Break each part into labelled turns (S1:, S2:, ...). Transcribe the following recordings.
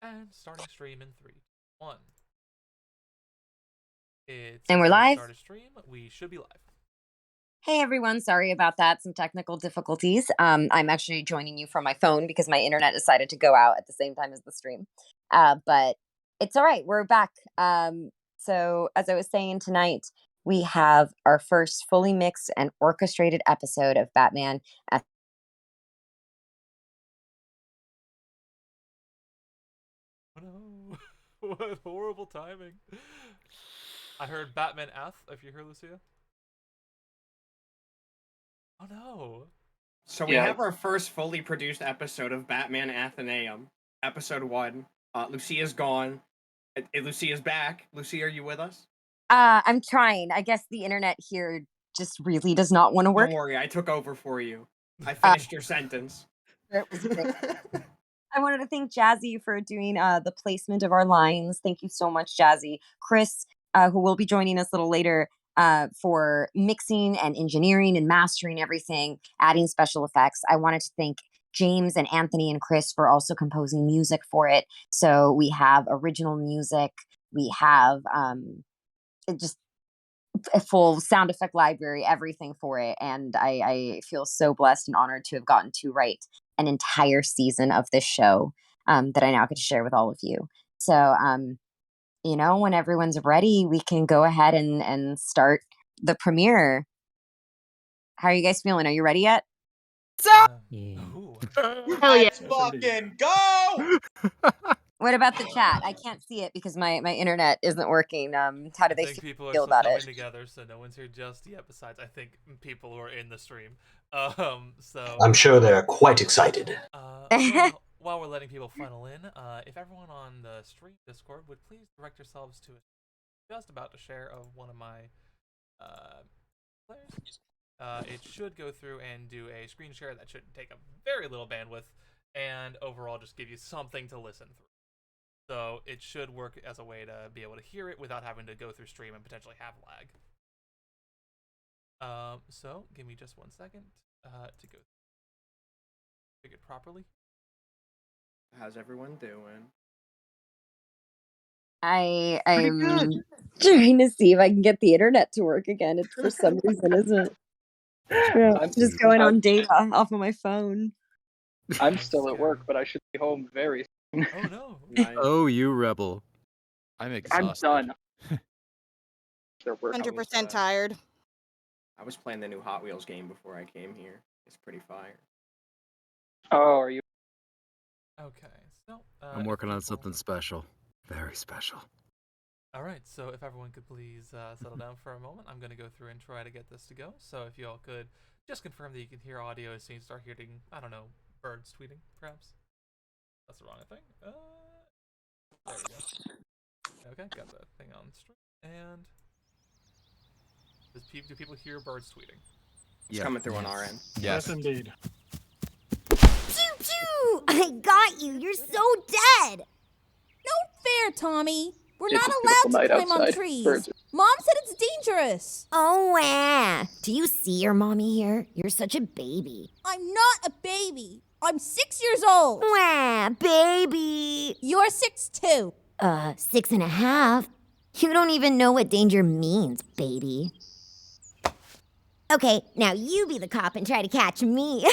S1: And starting stream in 3, 1.
S2: And we're live.
S1: Start a stream. We should be live.
S2: Hey everyone, sorry about that. Some technical difficulties. I'm actually joining you from my phone because my internet decided to go out at the same time as the stream. But it's all right. We're back. So as I was saying tonight, we have our first fully mixed and orchestrated episode of Batman.
S1: Oh no! What horrible timing! I heard Batman F. If you're here, Lucia. Oh no!
S3: So we have our first fully produced episode of Batman Athenaeum, episode 1. Lucia's gone. Lucia's back. Lucia, are you with us?
S2: I'm trying. I guess the internet here just really does not want to work.
S3: Don't worry, I took over for you. I finished your sentence.
S2: I wanted to thank Jazzy for doing the placement of our lines. Thank you so much, Jazzy. Chris, who will be joining us a little later, for mixing and engineering and mastering everything, adding special effects. I wanted to thank James and Anthony and Chris for also composing music for it. So we have original music. We have just a full sound effect library, everything for it. And I feel so blessed and honored to have gotten to write an entire season of this show that I now get to share with all of you. So, when everyone's ready, we can go ahead and start the premiere. How are you guys feeling? Are you ready yet?
S4: Hell
S5: yeah. Fucking go!
S2: What about the chat? I can't see it because my internet isn't working. How do they
S1: people
S2: feel
S1: are
S2: about
S1: coming
S2: it?
S1: Together, so no one's here just yet. Besides, I think people who are in the stream. So
S4: I'm sure they're quite excited.
S1: While we're letting people funnel in, if everyone on the stream Discord would please direct yourselves to just about to share of one of my players. It should go through and do a screen share that should take a very little bandwidth and overall just give you something to listen through. So it should work as a way to be able to hear it without having to go through stream and potentially have lag. So give me just 1 second to go figure it properly.
S3: How's everyone doing?
S2: I'm trying to see if I can get the internet to work again. It for some reason isn't. I'm just going on data off of my phone.
S6: I'm still at work, but I should be home very soon.
S1: Oh no!
S3: Nice.
S7: Oh, you rebel! I'm exhausted.
S6: I'm done.
S5: 100% tired.
S3: I was playing the new Hot Wheels game before I came here. It's pretty fire.
S6: Oh, are you?
S1: Okay, so
S7: I'm working on something special, very special.
S1: All right, so if everyone could please settle down for a moment, I'm going to go through and try to get this to go. So if you all could just confirm that you can hear audio as soon as you start hearing, I don't know, birds tweeting, perhaps. That's the wrong thing. There we go. Okay, got that thing on stream. And do people hear birds tweeting?
S3: It's coming through on our end.
S7: Yes,
S8: indeed.
S9: Pew pew! I got you. You're so dead.
S10: No fair, Tommy. We're
S6: It's
S10: not
S6: a beautiful
S10: allowed to
S6: night
S10: climb on
S6: outside.
S10: trees.
S6: Birds.
S10: Mom said it's dangerous.
S9: Oh, wow. Do you see your mommy here? You're such a baby.
S10: I'm not a baby. I'm 6 years old.
S9: Wow, baby.
S10: You're 6 too.
S9: 6.5. You don't even know what danger means, baby. Okay, now you be the cop and try to catch me.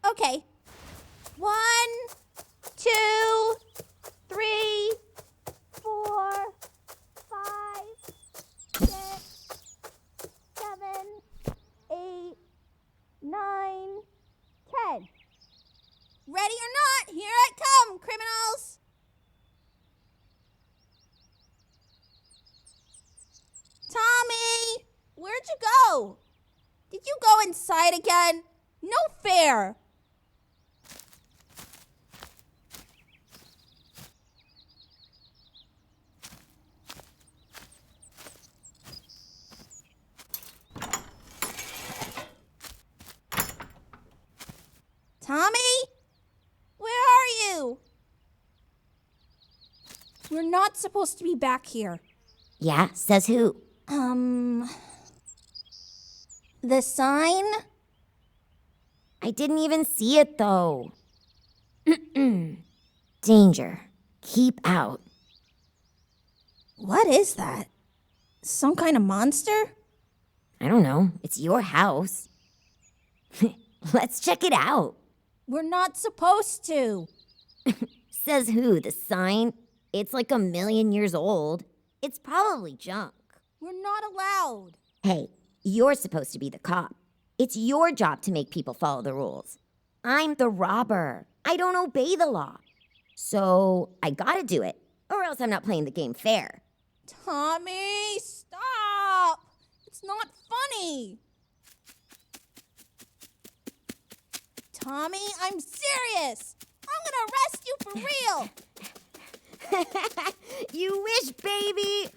S10: Okay. 1, 2, 3, 4, 5, 6, 7, 8, 9, 10. Ready or not, here I come, criminals! Tommy! Where'd you go? Did you go inside again? No fair! Tommy? Where are you? We're not supposed to be back here.
S9: Yeah, says who?
S10: The sign?
S9: I didn't even see it, though. Danger. keep out.
S10: What is that? Some kind of monster?
S9: I don't know. It's your house. Let's check it out.
S10: We're not supposed to.
S9: Says who? The sign? It's like 1,000,000 years old. It's probably junk.
S10: We're not allowed.
S9: Hey, you're supposed to be the cop. It's your job to make people follow the rules. I'm the robber. I don't obey the law. So I gotta do it, or else I'm not playing the game fair.
S10: Tommy, stop! It's not funny. Tommy, I'm serious. I'm gonna arrest you for real.
S9: You wish, baby!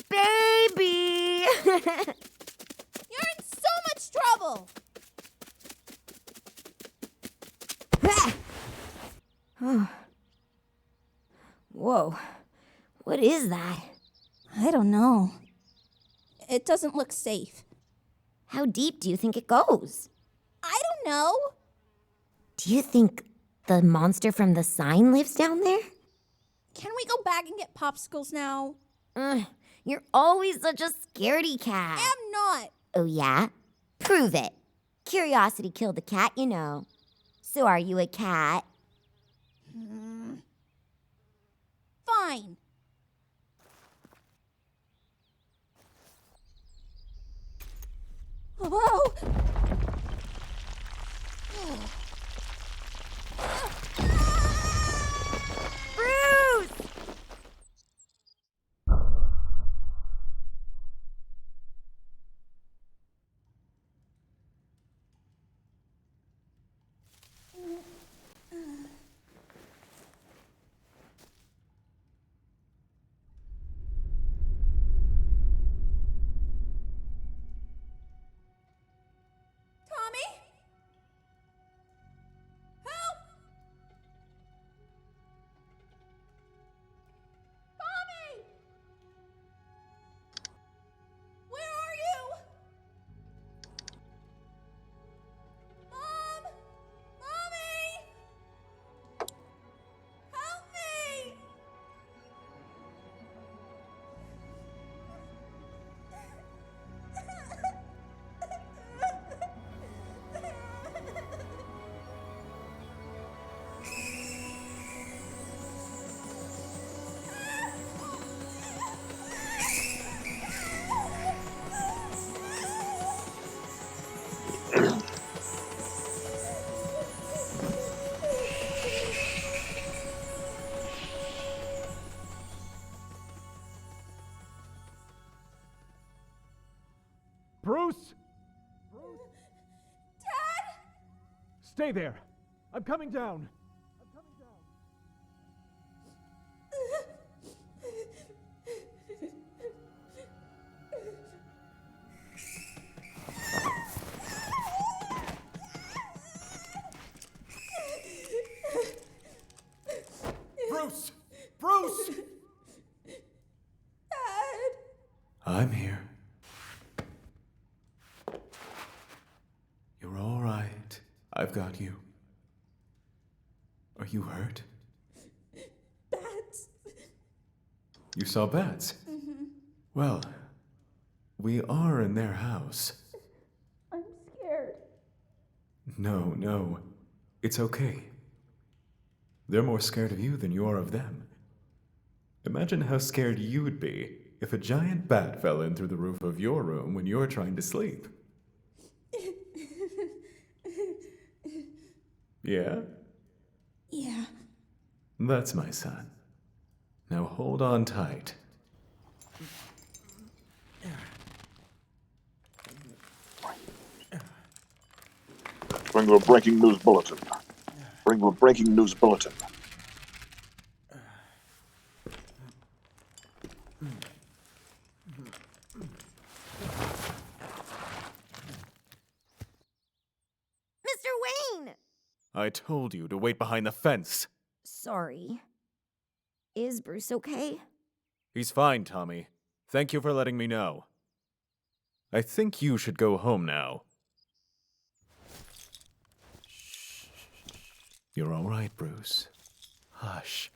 S9: Baby!
S10: You're in so much trouble.
S9: Whoa. What is that?
S10: I don't know. It doesn't look safe.
S9: How deep do you think it goes?
S10: I don't know.
S9: Do you think the monster from the sign lives down there?
S10: Can we go back and get popsicles now?
S9: You're always such a scaredy cat.
S10: I'm not.
S9: Oh, yeah? Prove it. Curiosity killed the cat, you know. So are you a cat?
S10: Fine. Whoa!
S9: Bruce!
S10: Tommy? Help! Tommy! Where are you? Mom! Mommy! Help me!
S8: Bruce!
S10: Dad?
S8: Stay there. I'm coming down. Bruce! Bruce!
S10: Dad?
S8: I'm here. You're all right. I've got you. Are you hurt?
S10: Bats.
S8: You saw bats? Well, we are in their house.
S10: I'm scared.
S8: No. It's okay. They're more scared of you than you are of them. Imagine how scared you'd be if a giant bat fell in through the roof of your room when you're trying to sleep. Yeah?
S10: Yeah.
S8: That's my son. Now hold on tight.
S11: Bring the breaking news bulletin. Bring the breaking news bulletin.
S9: Mr. Wayne!
S8: I told you to wait behind the fence.
S9: Sorry. Is Bruce okay?
S8: He's fine, Tommy. Thank you for letting me know. I think you should go home now. You're all right, Bruce. Hush.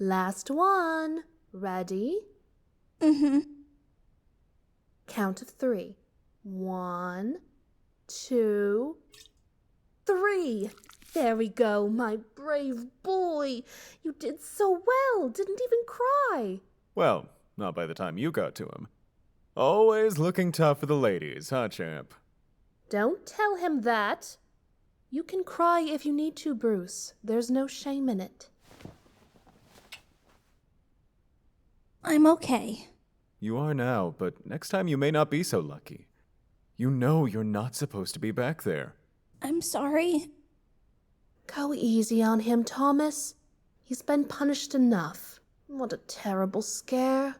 S12: Last one. Ready?
S10: Mm-hmm.
S12: Count of 3. 1, 2, 3. There we go, my brave boy. You did so well, didn't even cry.
S8: Well, not by the time you got to him. Always looking tough for the ladies, huh, champ?
S12: Don't tell him that. You can cry if you need to, Bruce. There's no shame in it.
S10: I'm okay.
S8: You are now, but next time you may not be so lucky. You know you're not supposed to be back there.
S10: I'm sorry.
S12: Go easy on him, Thomas. He's been punished enough. What a terrible scare.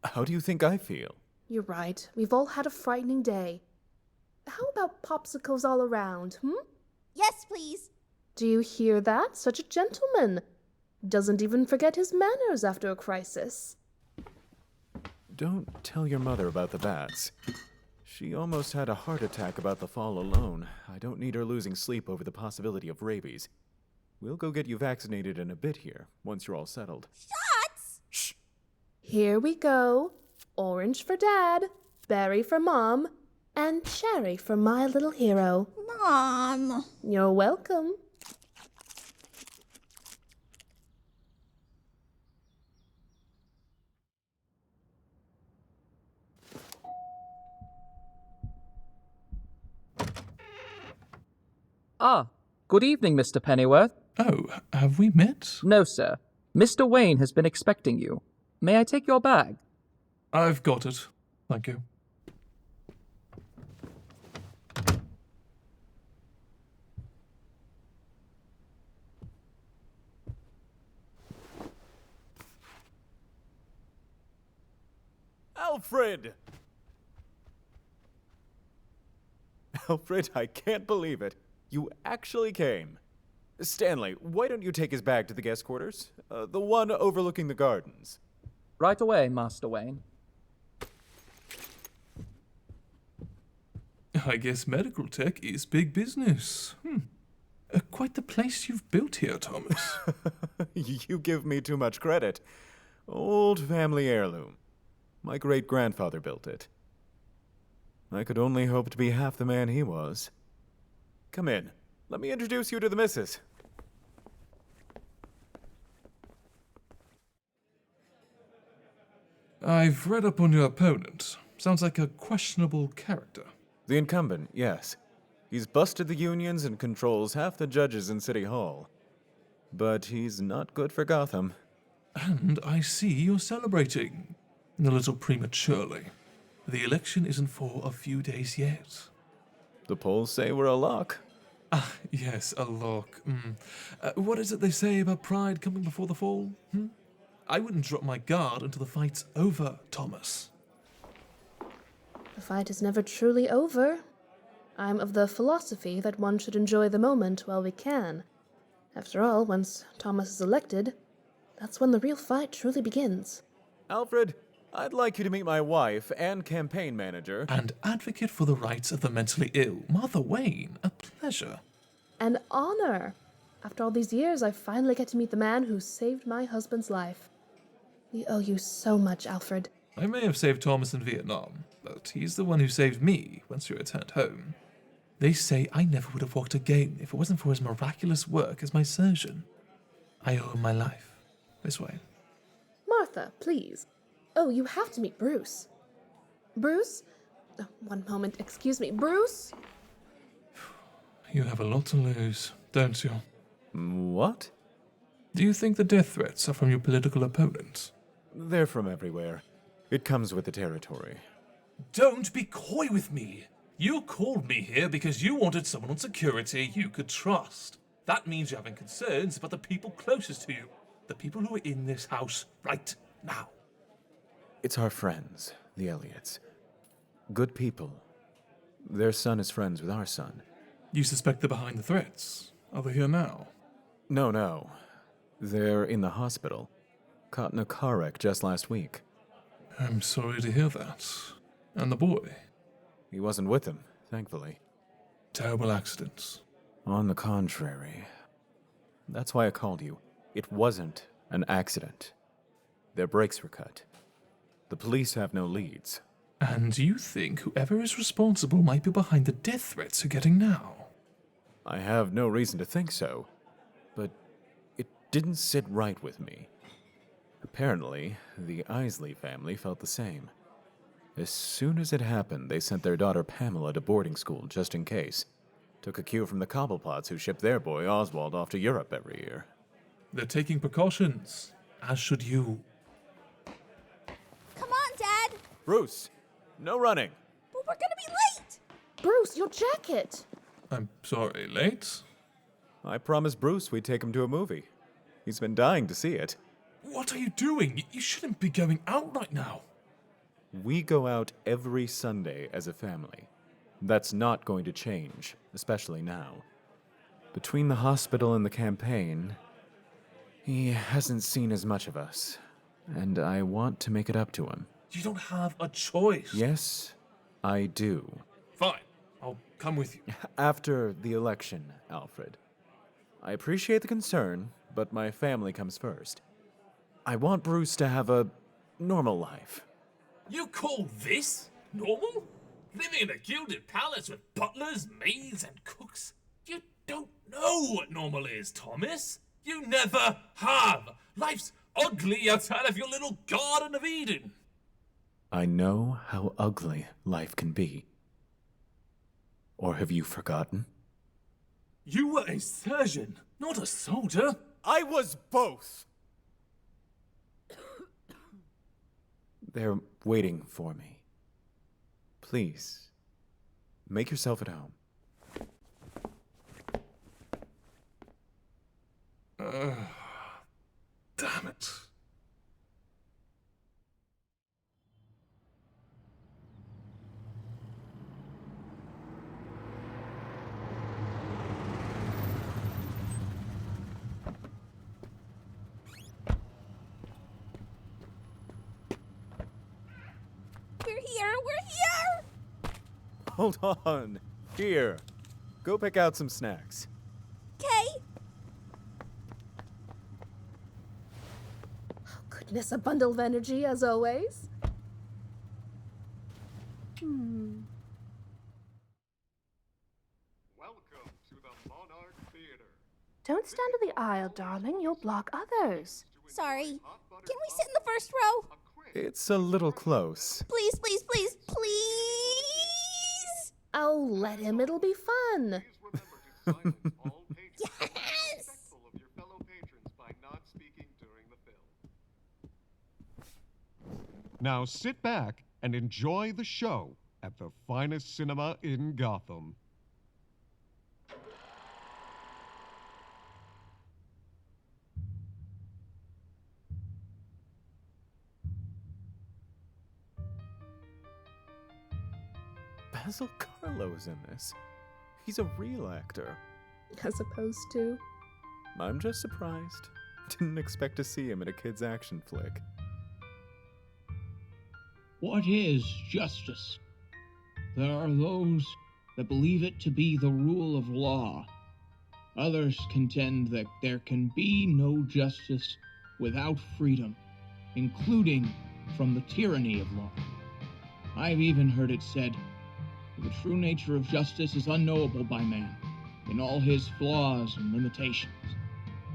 S8: How do you think I feel?
S12: You're right. We've all had a frightening day. How about popsicles all around,
S10: Yes, please.
S12: Do you hear that? Such a gentleman. Doesn't even forget his manners after a crisis.
S8: Don't tell your mother about the bats. She almost had a heart attack about the fall alone. I don't need her losing sleep over the possibility of rabies. We'll go get you vaccinated in a bit here, once you're all settled.
S10: Shots!
S8: Shh!
S12: Here we go. Orange for Dad, berry for Mom, and cherry for my little hero.
S10: Mom.
S12: You're welcome.
S13: Ah, good evening, Mr. Pennyworth.
S14: Oh, have we met?
S13: No, sir. Mr. Wayne has been expecting you. May I take your bag?
S14: I've got it. Thank you.
S8: Alfred! Alfred, I can't believe it. You actually came. Stanley, why don't you take his bag to the guest quarters? The one overlooking the gardens.
S13: Right away, Master Wayne.
S14: I guess medical tech is big business. Quite the place you've built here, Thomas.
S8: You give me too much credit. Old family heirloom. My great-grandfather built it. I could only hope to be half the man he was. Come in. Let me introduce you to the missus.
S14: I've read up on your opponent. Sounds like a questionable character.
S8: The incumbent, yes. He's busted the unions and controls half the judges in City Hall. But he's not good for Gotham.
S14: And I see you're celebrating. A little prematurely. The election isn't for a few days yet.
S8: The polls say we're a lock.
S14: Ah, yes, a lock. What is it they say about pride coming before the fall? I wouldn't drop my guard until the fight's over, Thomas.
S12: The fight is never truly over. I'm of the philosophy that one should enjoy the moment while we can. After all, once Thomas is elected, that's when the real fight truly begins.
S8: Alfred, I'd like you to meet my wife and campaign manager.
S14: And advocate for the rights of the mentally ill, Martha Wayne. A pleasure.
S12: An honor. After all these years, I finally get to meet the man who saved my husband's life. We owe you so much, Alfred.
S14: I may have saved Thomas in Vietnam, but he's the one who saved me once we returned home. They say I never would have walked again if it wasn't for his miraculous work as my surgeon. I owe him my life. This way.
S12: Martha, please. Oh, you have to meet Bruce. Bruce? Oh, one moment, excuse me. Bruce?
S14: You have a lot to lose, don't you?
S8: What?
S14: Do you think the death threats are from your political opponents?
S8: They're from everywhere. It comes with the territory.
S14: Don't be coy with me. You called me here because you wanted someone on security you could trust. That means you're having concerns about the people closest to you. The people who are in this house right now.
S8: It's our friends, the Elliots. Good people. Their son is friends with our son.
S14: You suspect they're behind the threats? Are they here now?
S8: No. They're in the hospital. Caught in a car wreck just last week.
S14: I'm sorry to hear that. And the boy?
S8: He wasn't with them, thankfully.
S14: Terrible accidents.
S8: On the contrary. That's why I called you. It wasn't An accident. Their brakes were cut. The police have no leads.
S14: And you think whoever is responsible might be behind the death threats you're getting now?
S8: I have no reason to think so, but it didn't sit right with me. Apparently, the Isley family felt the same. As soon as it happened, they sent their daughter Pamela to boarding school just in case. Took a cue from the Cobblepots who ship their boy Oswald off to Europe every year.
S14: They're taking precautions, as should you.
S10: Come on, Dad.
S8: Bruce, no running.
S10: But we're gonna be late.
S12: Bruce, your jacket!
S14: I'm sorry, late?
S8: I promised Bruce we'd take him to a movie. He's been dying to see it.
S14: What are you doing? You shouldn't be going out right now.
S8: We go out every Sunday as a family. That's not going to change, especially now. Between the hospital and the campaign, he hasn't seen as much of us, and I want to make it up to him.
S14: You don't have a choice.
S8: Yes, I do.
S14: Fine, I'll come with you.
S8: After the election, Alfred. I appreciate the concern, but my family comes first. I want Bruce to have a normal life.
S14: You call this normal? Living in a gilded palace with butlers, maids, and cooks? You don't know what normal is, Thomas. You never have. Life's ugly outside of your little Garden of Eden.
S8: I know how ugly life can be. Or have you forgotten?
S14: You were a surgeon, not a soldier.
S8: I was both! They're waiting for me. Please, make yourself at home.
S14: Damn it.
S10: We're here!
S8: Hold on. Here. Go pick out some snacks.
S10: Okay.
S12: Oh, goodness, a bundle of energy as always.
S15: Welcome to the Monarch Theater.
S12: Don't stand in the aisle, darling. You'll block others.
S10: Sorry. Can we sit in the first row?
S8: It's a little close.
S10: Please, please, please, please!
S12: Oh, let him. It'll be fun.
S10: Yes!
S15: Of your fellow patrons by not speaking during the film. Now sit back and enjoy the show at the finest cinema in Gotham.
S8: Basil Carlo's in this. He's a real actor.
S12: As opposed to?
S8: I'm just surprised. Didn't expect to see him in a kid's action flick.
S16: What is justice? There are those that believe it to be the rule of law. Others contend that there can be no justice without freedom, including from the tyranny of law. I've even heard it said, the true nature of justice is unknowable by man, in all his flaws and limitations.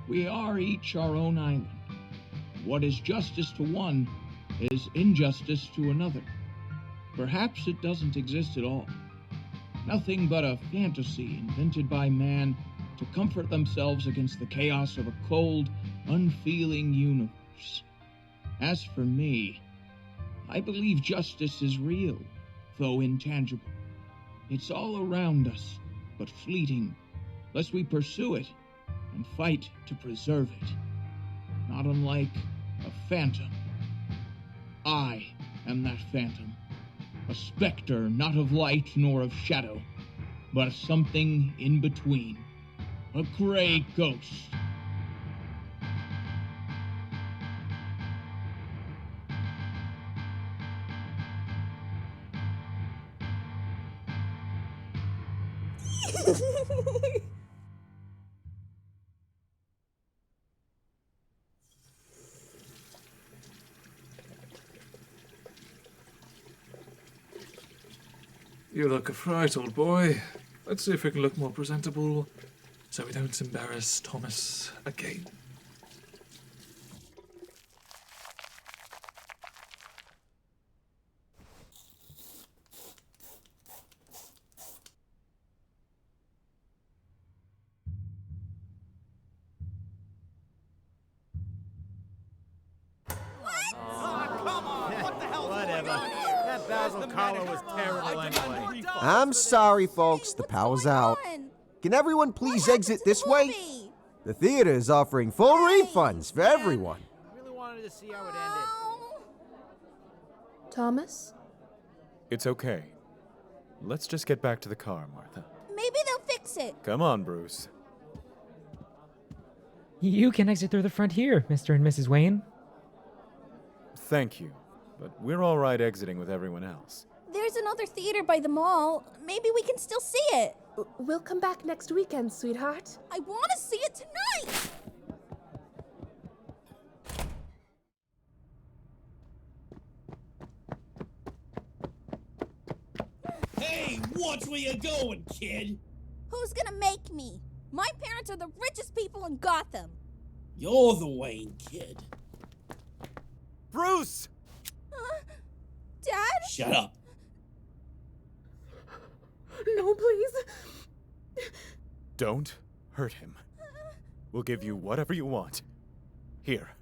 S16: We are each our own island. What is justice to one is injustice to another. Perhaps it doesn't exist at all. Nothing but a fantasy invented by man to comfort themselves against the chaos of a cold, unfeeling universe. As for me, I believe justice is real, though intangible. It's all around us, but fleeting, lest we pursue it and fight to preserve it. Not unlike a phantom. I am that phantom, a specter not of light nor of shadow, but something in between, a gray ghost.
S14: You look a fright, old boy. Let's see if we can look more presentable, so we don't embarrass Thomas again.
S17: That Basil collar was terrible anyway.
S18: I'm sorry, folks. The power's out. Can everyone please exit this way? The theater is offering full refunds for everyone.
S17: I really wanted to see how it ended.
S12: Thomas?
S8: It's okay. Let's just get back to the car, Martha.
S10: Maybe they'll fix it.
S8: Come on, Bruce.
S19: You can exit through the front here, Mr. and Mrs. Wayne.
S8: Thank you, but we're all right exiting with everyone else.
S10: There's another theater by the mall. Maybe we can still see it.
S12: We'll come back next weekend, sweetheart.
S10: I want to see it tonight.
S5: Hey, watch where you're going, kid.
S10: Who's gonna make me? My parents are the richest people in Gotham.
S5: You're the Wayne kid.
S18: Bruce!
S10: Dad?
S5: Shut up.
S12: No, please.
S8: Don't hurt him. We'll give you whatever you want. Here.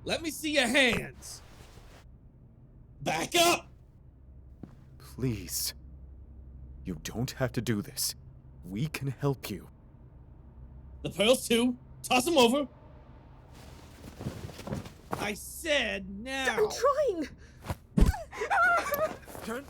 S5: Let me see your hands. Back up!
S8: Please. You don't have to do this. We can help you.
S5: The pearls too. Toss them over. I said now.
S12: I'm trying.
S5: Turn.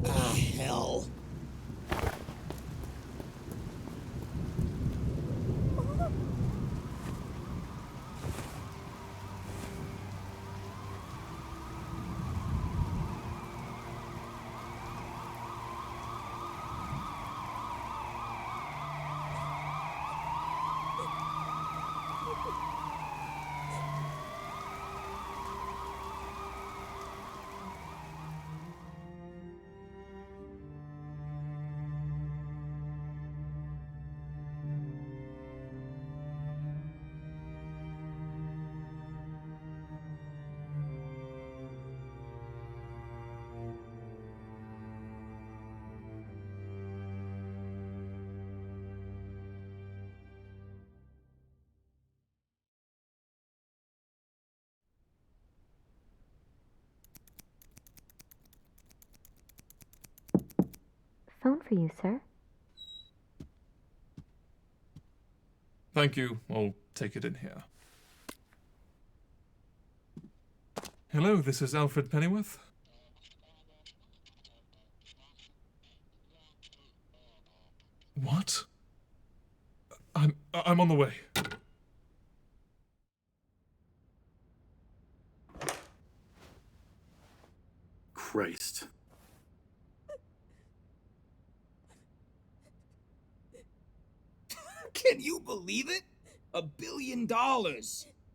S5: Ah, hell.
S20: Phone for you, sir.
S14: Thank you. I'll take it in here. Hello, this is Alfred Pennyworth. What? I'm on the way.
S21: Christ.
S22: Can you believe it? $1 billion.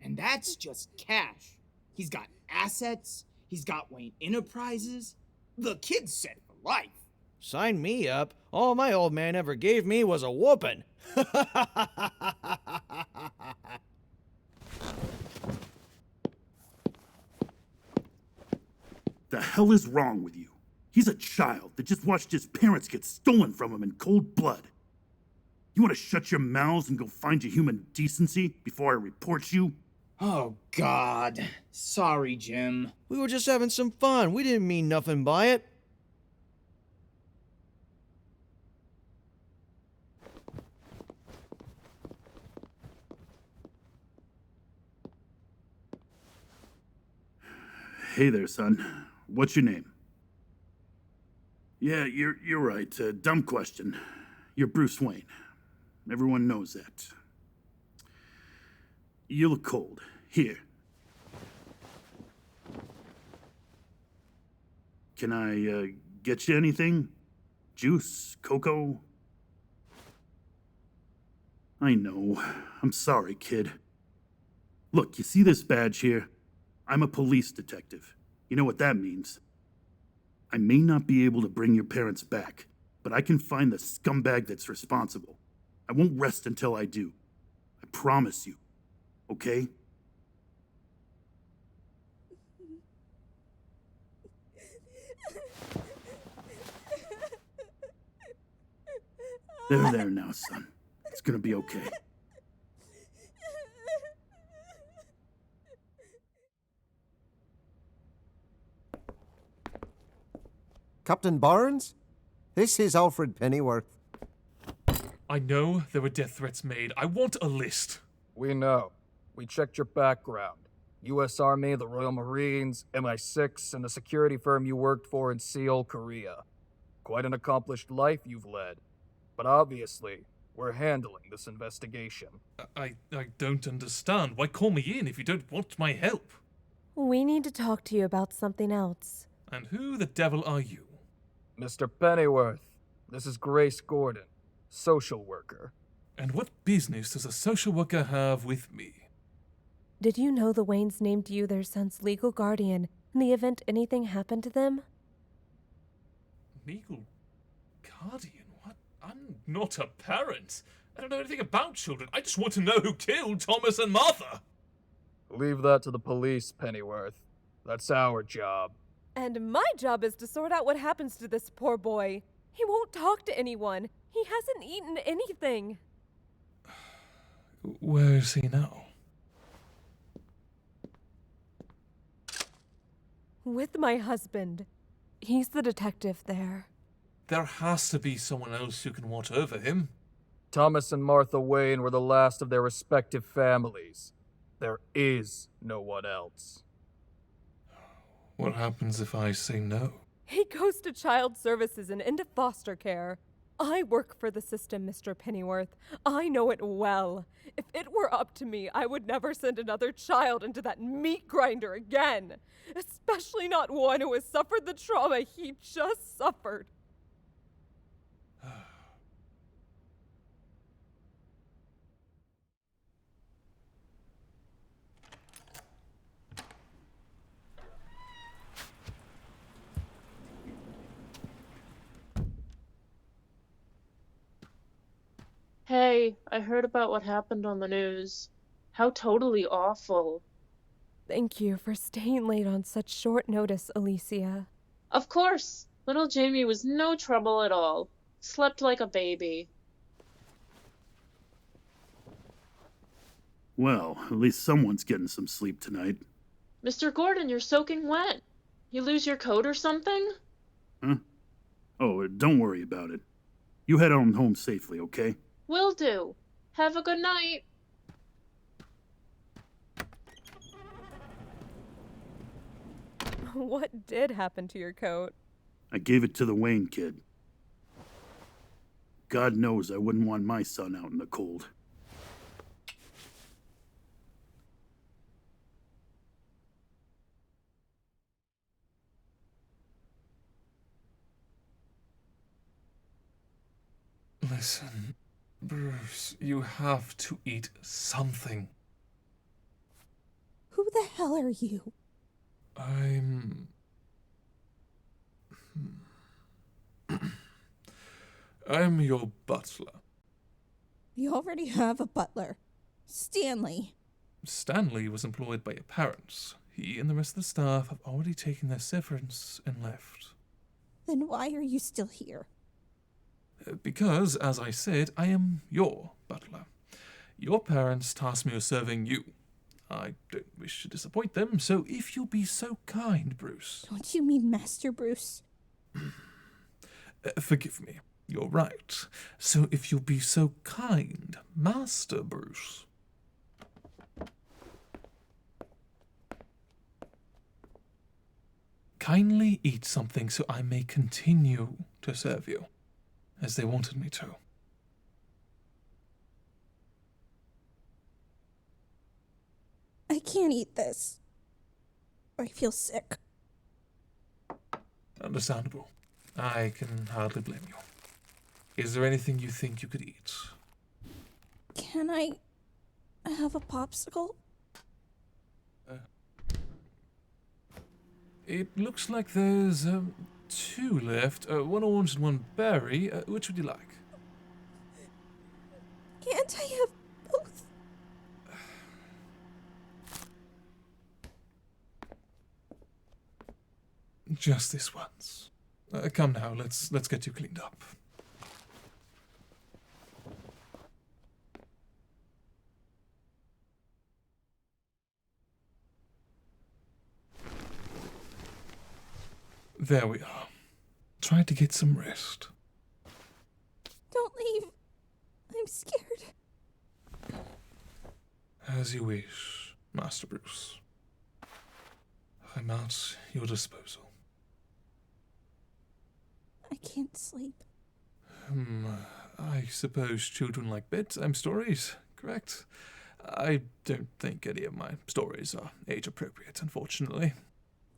S22: And that's just cash. He's got assets. He's got Wayne Enterprises. The kid's set for life.
S17: Sign me up. All my old man ever gave me was a whooping.
S21: The hell is wrong with you? He's a child that just watched his parents get stolen from him in cold blood. You want to shut your mouths and go find your human decency before I report you?
S22: Oh, God. Sorry, Jim.
S17: We were just having some fun. We didn't mean nothing by it.
S21: Hey there, son. What's your name? Yeah, you're right. Dumb question. You're Bruce Wayne. Everyone knows that. You look cold. Here. Can I get you anything? Juice? Cocoa? I know. I'm sorry, kid. Look, you see this badge here? I'm a police detective. You know what that means? I may not be able to bring your parents back, but I can find the scumbag that's responsible. I won't rest until I do. I promise you. Okay? There now, son. It's gonna be okay.
S18: Captain Barnes? This is Alfred Pennyworth.
S14: I know there were death threats made. I want a list.
S13: We know. We checked your background. U.S. Army, the Royal Marines, MI6, and the security firm you worked for in Seoul, Korea. Quite an accomplished life you've led. But obviously, we're handling this investigation.
S14: I don't understand. Why call me in if you don't want my help?
S4: We need to talk to you about something else.
S14: And who the devil are you?
S13: Mr. Pennyworth, this is Grace Gordon, social worker.
S14: And what business does a social worker have with me?
S4: Did you know the Waynes named you their son's legal guardian in the event anything happened to them?
S14: Legal guardian? What? I'm not a parent. I don't know anything about children. I just want to know who killed Thomas and Martha.
S13: Leave that to the police, Pennyworth. That's our job.
S4: And my job is to sort out what happens to this poor boy. He won't talk to anyone. He hasn't eaten anything.
S14: Where is he now?
S4: With my husband. He's the detective there.
S14: There has to be someone else who can watch over him.
S13: Thomas and Martha Wayne were the last of their respective families. There is no one else.
S14: What happens if I say no?
S4: He goes to child services and into foster care. I work for the system, Mr. Pennyworth. I know it well. If it were up to me, I would never send another child into that meat grinder again. Especially not one who has suffered the trauma he just suffered.
S20: Hey, I heard about what happened on the news. How totally awful.
S4: Thank you for staying late on such short notice, Alicia.
S20: Of course! Little Jamie was no trouble at all. Slept like a baby.
S21: Well, at least someone's getting some sleep tonight.
S20: Mr. Gordon, you're soaking wet. You lose your coat or something?
S21: Huh? Oh, don't worry about it. You head on home safely, okay?
S20: Will do. Have a good night.
S4: What did happen to your coat?
S21: I gave it to the Wayne kid. God knows I wouldn't want my son out in the cold.
S14: Listen, Bruce, you have to eat something.
S10: Who the hell are you?
S14: I'm your butler.
S10: You already have a butler. Stanley.
S14: Stanley was employed by your parents. He and the rest of the staff have already taken their severance and left.
S10: Then why are you still here?
S14: Because, as I said, I am your butler. Your parents tasked me with serving you. I don't wish to disappoint them, so if you'll be so kind, Bruce.
S10: Don't you mean Master Bruce?
S14: Forgive me. You're right. So if you'll be so kind, Master Bruce. Kindly eat something so I may continue to serve you, as they wanted me to.
S10: I can't eat this. I feel sick.
S14: Understandable. I can hardly blame you. Is there anything you think you could eat?
S10: Can I have a popsicle?
S14: It looks like there's 2 left. 1 orange and 1 berry. Which would you like?
S10: Can't I have both?
S14: Just this once. Come now, let's get you cleaned up. There we are. Try to get some rest.
S10: Don't leave. I'm scared.
S14: As you wish, Master Bruce. I'm at your disposal.
S10: I can't sleep.
S14: I suppose children like bedtime stories, correct? I don't think any of my stories are age appropriate, unfortunately.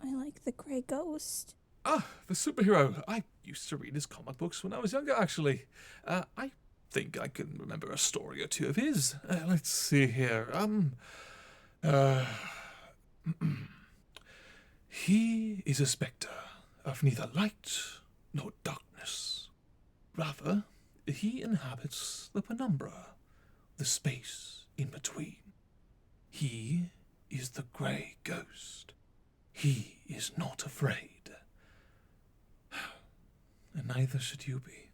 S10: I like the Grey Ghost.
S14: Ah, the superhero. I used to read his comic books when I was younger, actually. I think I can remember a story or 2 of his. Let's see here. He is a spectre of neither light nor darkness. Rather, he inhabits the penumbra, the space in between. He is the Grey Ghost. He is not afraid. And neither should you be.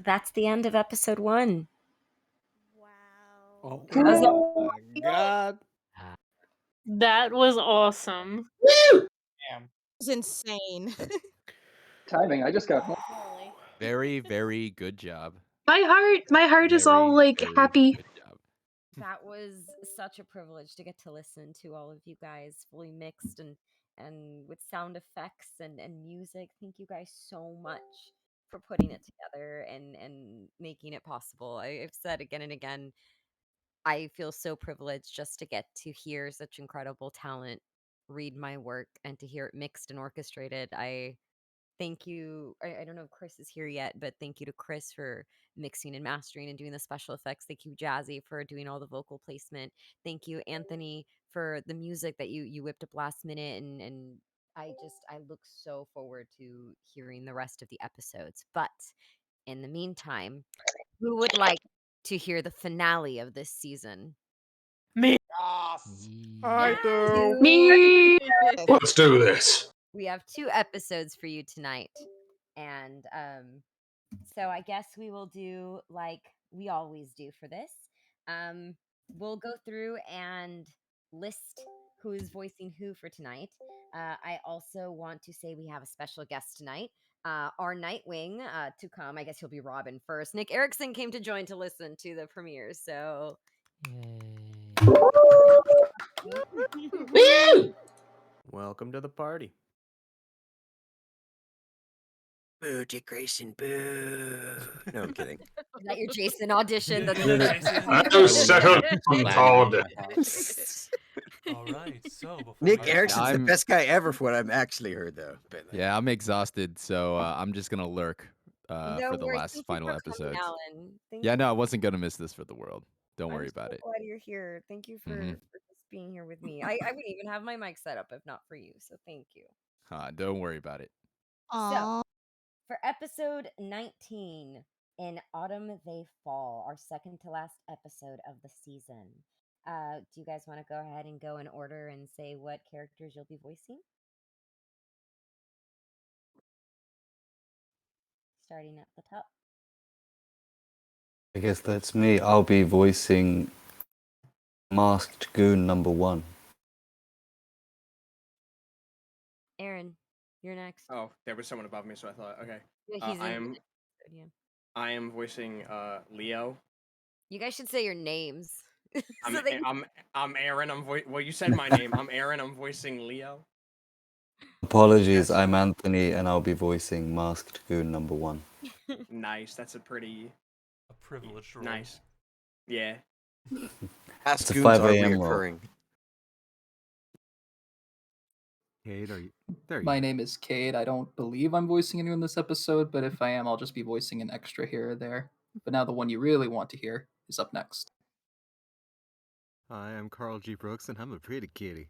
S1: That's the end of episode 1.
S5: Oh
S1: How's that?
S5: my god.
S20: That was awesome.
S10: Damn. It was insane.
S6: Timing, I just got home.
S7: Very, very good job.
S20: My heart is all like
S7: Very
S20: happy.
S7: good job.
S1: That was such a privilege to get to listen to all of you guys fully mixed and with sound effects and music. Thank you guys so much for putting it together and making it possible. I've said again and again, I feel so privileged just to get to hear such incredible talent read my work and to hear it mixed and orchestrated. I thank you. I don't know if Chris is here yet, but thank you to Chris for mixing and mastering and doing the special effects. Thank you, Jazzy, for doing all the vocal placement. Thank you, Anthony, for the music that you whipped up last minute. And I look so forward to hearing the rest of the episodes. But in the meantime, who would like to hear the finale of this season?
S20: Me.
S5: I do.
S20: Me.
S14: Let's do this.
S1: We have 2 episodes for you tonight. And so I guess we will do like we always do for this. We'll go through and list who's voicing who for tonight. I also want to say we have a special guest tonight. Our Nightwing to come. I guess he'll be Robin first. Nick Erickson came to join to listen to the premiere. So
S5: Welcome to the party.
S2: Boo, Dick Grayson, boo. No, I'm kidding.
S1: Is that your Jason audition?
S11: I'm settled on
S14: All right, so
S2: Nick Erickson's the
S7: I'm-
S2: best guy ever for what I've actually heard, though. But,
S7: Yeah, I'm exhausted, so I'm just gonna lurk
S1: No
S7: for the
S1: worries.
S7: last
S1: Thank you
S7: final
S1: for coming,
S7: episodes.
S1: Alan. Thank
S7: Yeah,
S1: you.
S7: no, I wasn't gonna miss this for the world. Don't
S1: I'm
S7: worry
S1: so
S7: about it.
S1: glad you're here. Thank you for
S7: Mhm.
S1: just being here with me. I wouldn't even have my mic set up if not for you. So thank you.
S7: Don't worry about it.
S1: So for episode 19, In Autumn They Fall, our second to last episode of the season. Do you guys want to go ahead and go in order and say what characters you'll be voicing? Starting at the top.
S23: I guess that's me. I'll be voicing Masked Goon #1.
S1: Aaron, you're next.
S3: Oh, there was someone above me, so I thought, okay.
S1: Yeah, he's
S3: I
S1: in
S3: am
S1: the next episode, yeah.
S3: I am voicing Leo.
S1: You guys should say your names.
S3: I'm
S1: So they-
S3: I'm Aaron. Well, you said my name. I'm Aaron. I'm voicing Leo.
S23: Apologies, I'm Anthony, and I'll be voicing Masked Goon #1.
S3: Nice. That's a pretty
S14: privileged role.
S3: nice. Yeah.
S23: It's
S2: Past
S23: a
S2: goons
S23: 5
S2: are
S23: a.m. roll.
S2: reoccurring.
S9: Cade, are you there?
S15: My name is Cade. I don't believe I'm voicing anyone in this episode, but if I am, I'll just be voicing an extra here or there. But now the one you really want to hear is up next.
S9: I am Carl G. Brooks, and I'm a pretty kitty.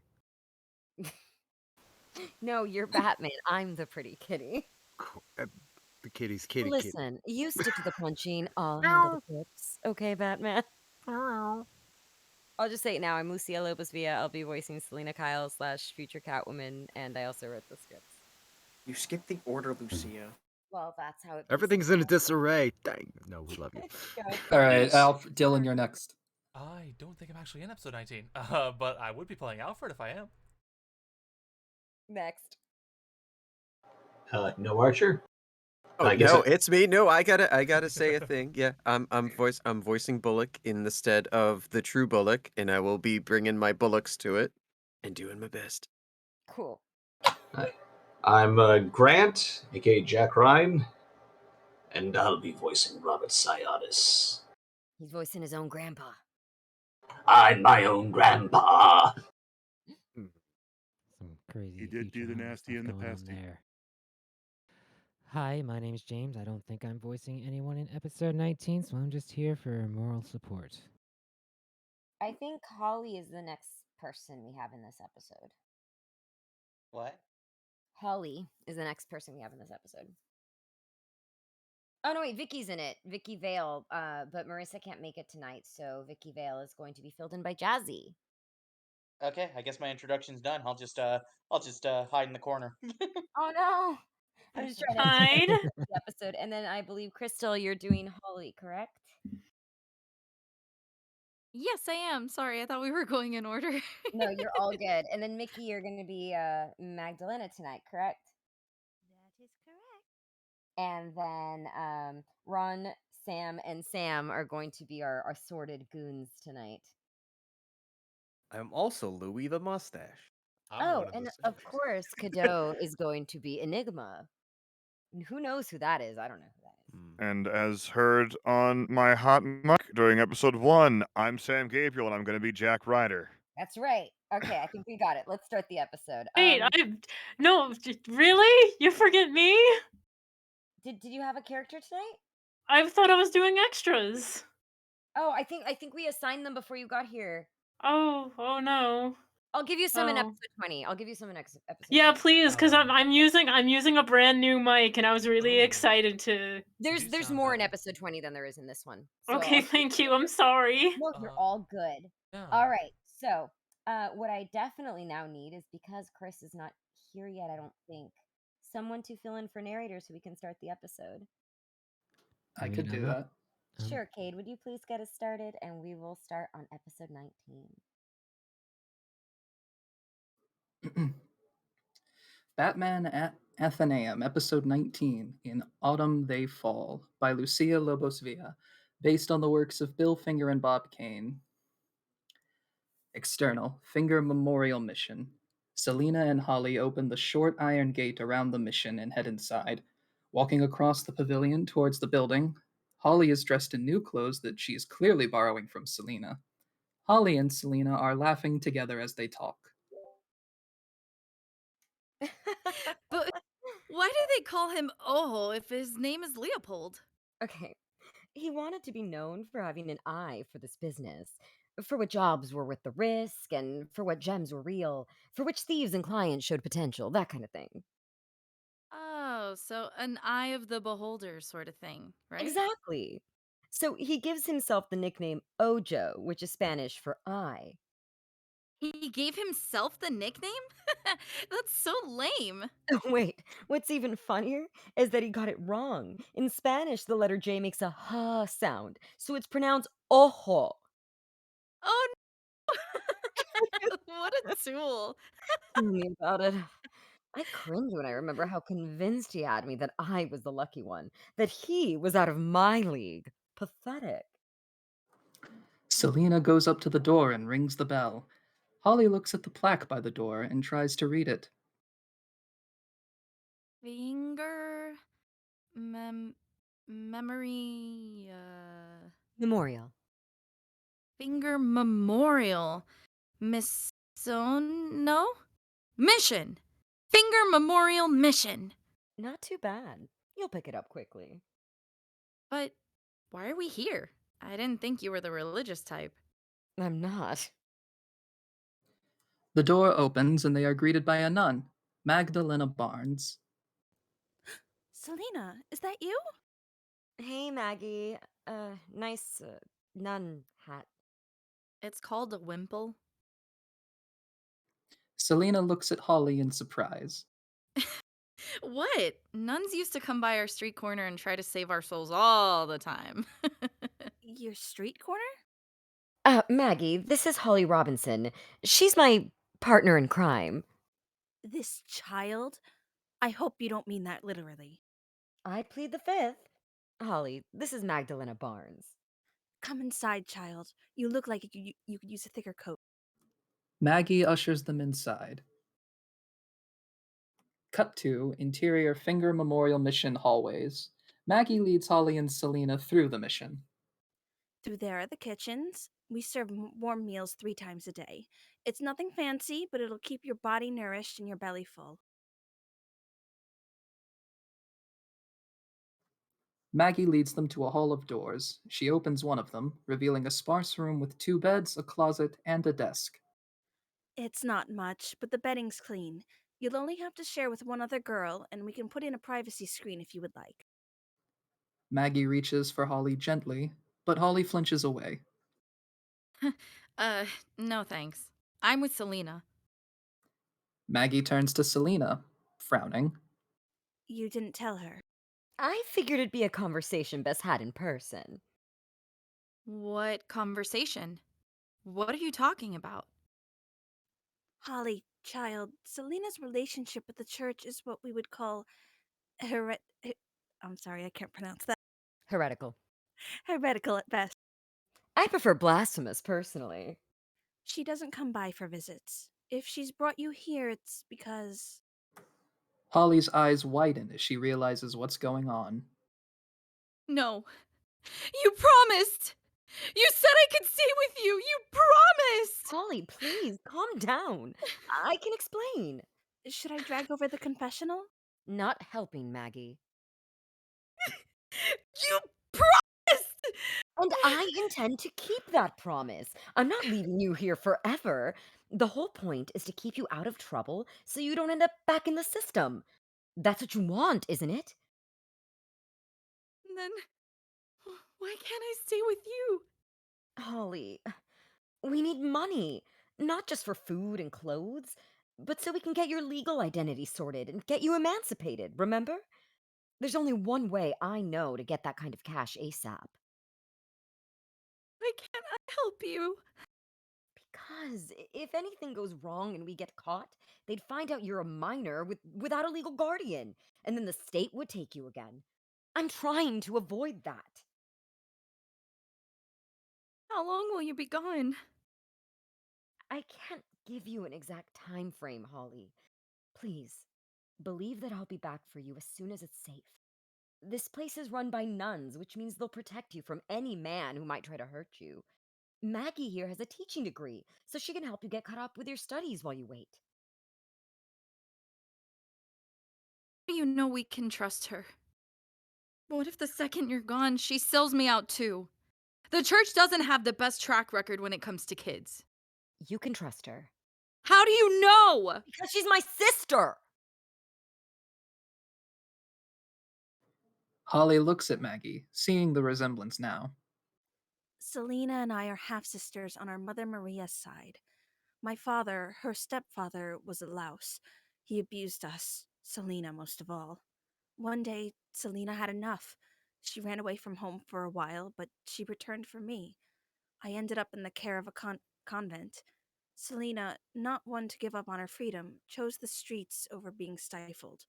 S1: No, you're Batman. I'm the pretty kitty.
S9: The kitty's kitty.
S1: Listen, you stick to the punching. I'll handle the tips. Okay, Batman. I'll just say it now. I'm Lucia Lopez Villa. I'll be voicing Selena Kyle / future Catwoman, and I also wrote the scripts.
S3: You skipped the order, Lucia.
S1: Well, that's how it.
S9: Everything's in a disarray. Dang. No, we love you.
S15: All right, Alf, Dylan, you're next.
S14: I don't think I'm actually in episode 19, but I would be playing Alfred if I am.
S1: Next.
S16: No Archer.
S2: Oh no, it's me. No, I gotta say a thing. Yeah, I'm voicing Bullock in the stead of the true Bullock, and I will be bringing my Bullocks to it and doing my best.
S1: Cool.
S16: Hi. I'm Grant, aka Jack Ryan, and I'll be voicing Robert Siotis.
S1: He's voicing his own grandpa.
S16: I'm my own grandpa.
S19: Some crazy.
S5: He did do the nasty and the pasty.
S19: There. Hi, my name is James. I don't think I'm voicing anyone in episode 19, so I'm just here for moral support.
S1: I think Holly is the next person we have in this episode.
S24: What?
S1: Holly is the next person we have in this episode. Oh no, wait, Vicky's in it. Vicky Vale. But Marissa can't make it tonight, so Vicky Vale is going to be filled in by Jazzy.
S24: Okay, I guess my introduction's done. I'll just hide in the corner.
S1: Oh no! I'm just trying to
S20: Hide?
S1: the episode, and then I believe Crystal, you're doing Holly, correct?
S25: Yes, I am. Sorry, I thought we were going in order.
S1: No, you're all good. And then Mickey, you're going to be Magdalena tonight, correct?
S10: That is correct.
S1: And then Ron, Sam, and Sam are going to be our assorted goons tonight.
S2: I'm also Louis the Mustache.
S1: And of course, Cadeau is going to be Enigma. And who knows who that is? I don't know who that is.
S5: And as heard on my hot mic during episode 1, I'm Sam Gabriel, and I'm going to be Jack Ryder.
S1: That's right. Okay, I think we got it. Let's start the episode.
S20: Wait, really? You forget me?
S1: Did you have a character tonight?
S20: I thought I was doing extras.
S1: Oh, I think we assigned them before you got here.
S20: Oh no.
S1: I'll give you some in episode 20. I'll give you some in episode.
S20: Yeah, please, because I'm using a brand new mic, and I was really excited to.
S1: There's more in episode 20 than there is in this one. So
S20: Okay, thank you. I'm sorry.
S1: No, you're all good. All right. So, what I definitely now need is, because Chris is not here yet, I don't think, someone to fill in for narrator so we can start the episode.
S15: I could do that.
S1: Sure, Cade, would you please get us started, and we will start on episode 19.
S15: Batman at Athenaeum, episode 19, In Autumn They Fall, by Lucia Lobos Villa, based on the works of Bill Finger and Bob Kane. External, Finger Memorial Mission. Selena and Holly open the short iron gate around the mission and head inside. Walking across the pavilion towards the building, Holly is dressed in new clothes that she is clearly borrowing from Selena. Holly and Selena are laughing together as they talk.
S25: But why do they call him Oho if his name is Leopold?
S1: Okay. He wanted to be known for having an eye for this business, for what jobs were worth the risk, and for what gems were real, for which thieves and clients showed potential, that kind of thing.
S25: Oh, so an eye of the beholder sort of thing, right?
S1: Exactly. So he gives himself the nickname Ojo, which is Spanish for eye.
S25: He gave himself the nickname? That's so lame.
S1: Wait, what's even funnier is that he got it wrong. In Spanish, the letter J makes a H sound, so it's pronounced Ojo.
S25: Oh no! What a tool.
S1: Tell me about it. I cringe when I remember how convinced he had me that I was the lucky one, that he was out of my league. Pathetic.
S15: Selena goes up to the door and rings the bell. Holly looks at the plaque by the door and tries to read it.
S25: Finger memory
S1: Memorial.
S25: Finger Memorial. Miss no? Mission! Finger Memorial Mission!
S1: Not too bad. You'll pick it up quickly.
S25: But why are we here? I didn't think you were the religious type.
S1: I'm not.
S15: The door opens and they are greeted by a nun, Magdalena Barnes.
S8: Selena, is that you?
S1: Hey, Maggie. Nice nun hat.
S25: It's called a wimple.
S15: Selena looks at Holly in surprise.
S25: What? Nuns used to come by our street corner and try to save our souls all the time.
S8: Your street corner?
S1: Maggie, this is Holly Robinson. She's my partner in crime.
S8: This child? I hope you don't mean that literally.
S1: I plead the fifth. Holly, this is Magdalena Barnes.
S8: Come inside, child. You look like you could use a thicker coat.
S15: Maggie ushers them inside. Cut to interior Finger Memorial Mission hallways. Maggie leads Holly and Selena through the mission.
S8: Through there are the kitchens. We serve warm meals 3 times a day. It's nothing fancy, but it'll keep your body nourished and your belly full.
S15: Maggie leads them to a hall of doors. She opens one of them, revealing a sparse room with 2 beds, a closet, and a desk.
S8: It's not much, but the bedding's clean. You'll only have to share with one other girl, and we can put in a privacy screen if you would like.
S15: Maggie reaches for Holly gently, but Holly flinches away.
S25: No thanks. I'm with Selena.
S15: Maggie turns to Selena, frowning.
S8: You didn't tell her.
S1: I figured it'd be a conversation best had in person.
S25: What conversation? What are you talking about?
S8: Holly, child, Selena's relationship with the church is what we would call I'm sorry, I can't pronounce that.
S1: Heretical.
S8: Heretical at best.
S1: I prefer blasphemous, personally.
S8: She doesn't come by for visits. If she's brought you here, it's because...
S15: Holly's eyes widen as she realizes what's going on.
S25: No. You promised! You said I could stay with you! You promised!
S1: Holly, please, calm down. I can explain.
S8: Should I drag over the confessional?
S1: Not helping, Maggie.
S25: You promised!
S1: And I intend to keep that promise. I'm not leaving you here forever. The whole point is to keep you out of trouble so you don't end up back in the system. That's what you want, isn't it?
S25: Then why can't I stay with you?
S1: Holly, we need money. Not just for food and clothes, but so we can get your legal identity sorted and get you emancipated, remember? There's only one way I know to get that kind of cash ASAP.
S25: Why can't I help you?
S1: Because if anything goes wrong and we get caught, they'd find out you're a minor without a legal guardian, and then the state would take you again. I'm trying to avoid that.
S25: How long will you be gone?
S1: I can't give you an exact time frame, Holly. Please, believe that I'll be back for you as soon as it's safe. This place is run by nuns, which means they'll protect you from any man who might try to hurt you. Maggie here has a teaching degree, so she can help you get caught up with your studies while you wait.
S25: You know we can trust her. What if the second you're gone, she sells me out too? The church doesn't have the best track record when it comes to kids.
S1: You can trust her.
S25: How do you know?
S1: Because she's my sister!
S15: Holly looks at Maggie, seeing the resemblance now.
S8: Selena and I are half-sisters on our Mother Maria's side. My father, her stepfather, was a louse. He abused us, Selena most of all. One day, Selena had enough. She ran away from home for a while, but she returned for me. I ended up in the care of a convent. Selena, not one to give up on her freedom, chose the streets over being stifled.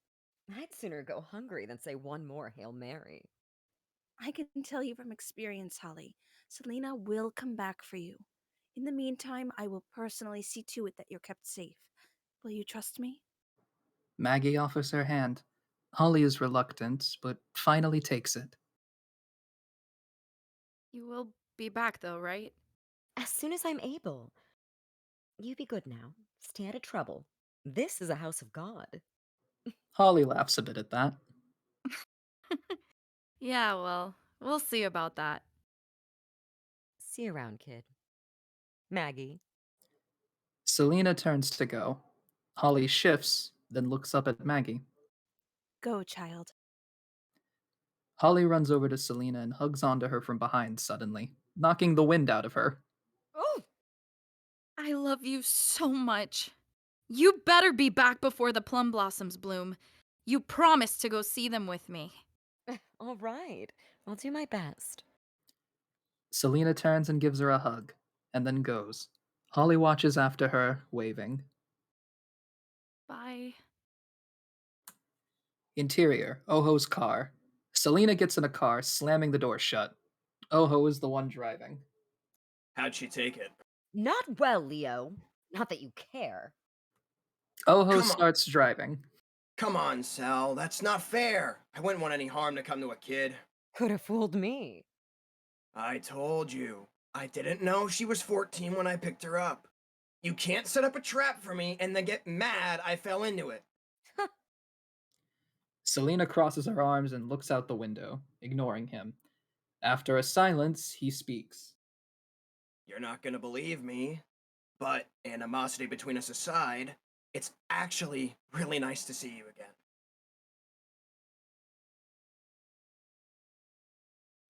S1: I'd sooner go hungry than say one more Hail Mary.
S8: I can tell you from experience, Holly, Selena will come back for you. In the meantime, I will personally see to it that you're kept safe. Will you trust me?
S15: Maggie offers her hand. Holly is reluctant, but finally takes it.
S25: You will be back though, right?
S1: As soon as I'm able. You be good now. Stay out of trouble. This is a house of God.
S15: Holly laughs a bit at that.
S25: Yeah, well, we'll see about that.
S1: See you around, kid. Maggie.
S15: Selena turns to go. Holly shifts, then looks up at Maggie.
S8: Go, child.
S15: Holly runs over to Selena and hugs onto her from behind suddenly, knocking the wind out of her.
S25: Oh! I love you so much. You better be back before the plum blossoms bloom. You promised to go see them with me.
S1: All right. I'll do my best.
S15: Selena turns and gives her a hug, and then goes. Holly watches after her, waving.
S25: Bye.
S15: Interior, Oho's car. Selena gets in a car, slamming the door shut. Oho is the one driving.
S3: How'd she take it?
S1: Not well, Leo. Not that you care.
S15: Oho
S3: Come on.
S15: starts driving.
S3: Come on, Sal. That's not fair. I wouldn't want any harm to come to a kid.
S1: Could have fooled me.
S3: I told you. I didn't know she was 14 when I picked her up. You can't set up a trap for me and then get mad I fell into it.
S15: Selena crosses her arms and looks out the window, ignoring him. After a silence, he speaks.
S3: You're not gonna believe me, but animosity between us aside, it's actually really nice to see you again.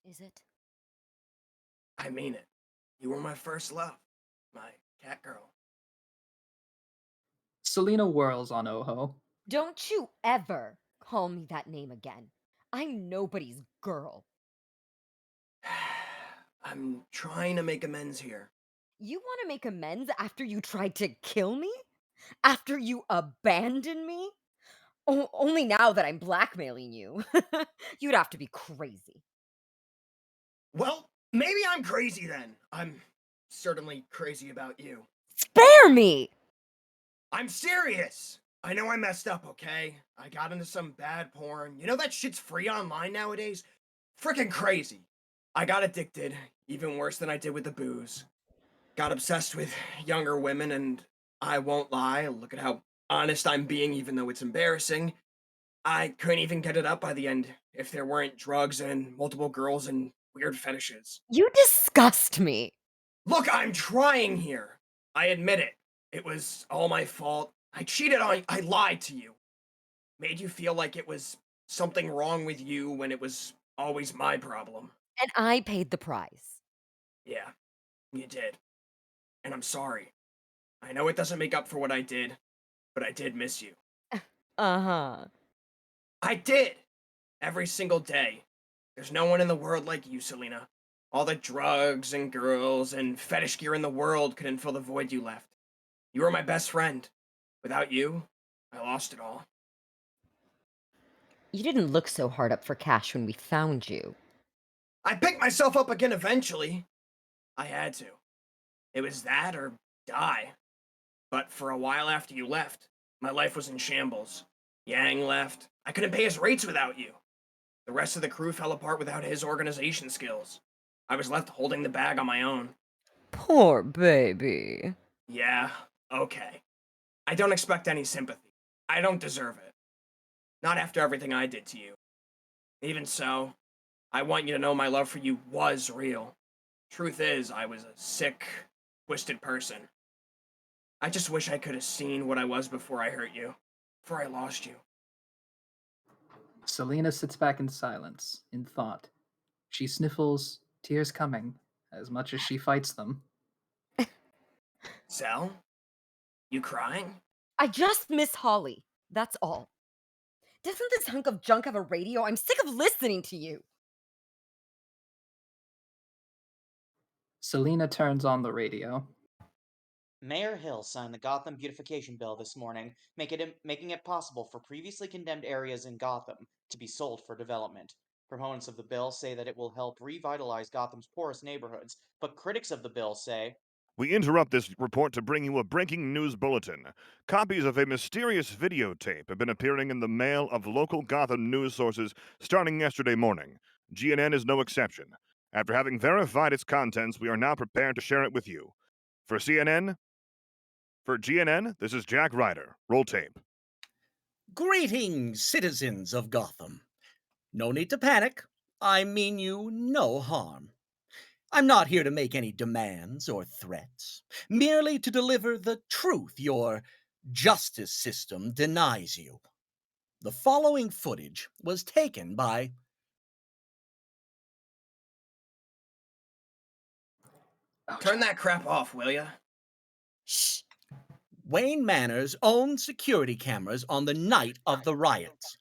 S1: Is it?
S3: I mean it. You were my first love. My cat girl.
S15: Selena whirls on Oho.
S1: Don't you ever call me that name again. I'm nobody's girl.
S3: I'm trying to make amends here.
S1: You want to make amends after you tried to kill me? After you abandoned me? Only now that I'm blackmailing you. You'd have to be crazy.
S3: Well, maybe I'm crazy then. I'm certainly crazy about you.
S1: Spare me!
S3: I'm serious! I know I messed up, okay? I got into some bad porn. You know that shit's free online nowadays? Freaking crazy. I got addicted, even worse than I did with the booze. Got obsessed with younger women, and I won't lie, look at how honest I'm being, even though it's embarrassing. I couldn't even get it up by the end if there weren't drugs and multiple girls and weird fetishes.
S1: You disgust me.
S3: Look, I'm trying here. I admit it. It was all my fault. I cheated on you. I lied to you. Made you feel like it was something wrong with you when it was always my problem.
S1: And I paid the price.
S3: Yeah, you did. And I'm sorry. I know it doesn't make up for what I did, but I did miss you.
S1: Uh-huh.
S3: I did! Every single day. There's no one in the world like you, Selena. All the drugs and girls and fetish gear in the world couldn't fill the void you left. You were my best friend. Without you, I lost it all.
S1: You didn't look so hard up for cash when we found you.
S3: I picked myself up again eventually. I had to. It was that or die. But for a while after you left, my life was in shambles. Yang left. I couldn't pay his rates without you. The rest of the crew fell apart without his organization skills. I was left holding the bag on my own.
S1: Poor baby.
S3: Yeah, okay. I don't expect any sympathy. I don't deserve it. Not after everything I did to you. Even so, I want you to know my love for you was real. Truth is, I was a sick, twisted person. I just wish I could have seen what I was before I hurt you. Before I lost you.
S15: Selena sits back in silence, in thought. She sniffles, tears coming, as much as she fights them.
S3: Sal? You crying?
S1: I just miss Holly. That's all. Doesn't this hunk of junk have a radio? I'm sick of listening to you.
S15: Selena turns on the radio.
S24: Mayor Hill signed the Gotham Beautification Bill this morning, making it possible for previously condemned areas in Gotham to be sold for development. Proponents of the bill say that it will help revitalize Gotham's poorest neighborhoods, but critics of the bill say,
S5: We interrupt this report to bring you a breaking news bulletin. Copies of a mysterious videotape have been appearing in the mail of local Gotham news sources starting yesterday morning. GNN is no exception. After having verified its contents, we are now prepared to share it with you. For GNN, this is Jack Ryder. Roll tape.
S12: Greetings, citizens of Gotham. No need to panic. I mean you no harm. I'm not here to make any demands or threats, merely to deliver the truth your justice system denies you. The following footage was taken by...
S3: Turn that crap off, will ya?
S12: Shh! Wayne Manor's own security cameras on the night of the riots.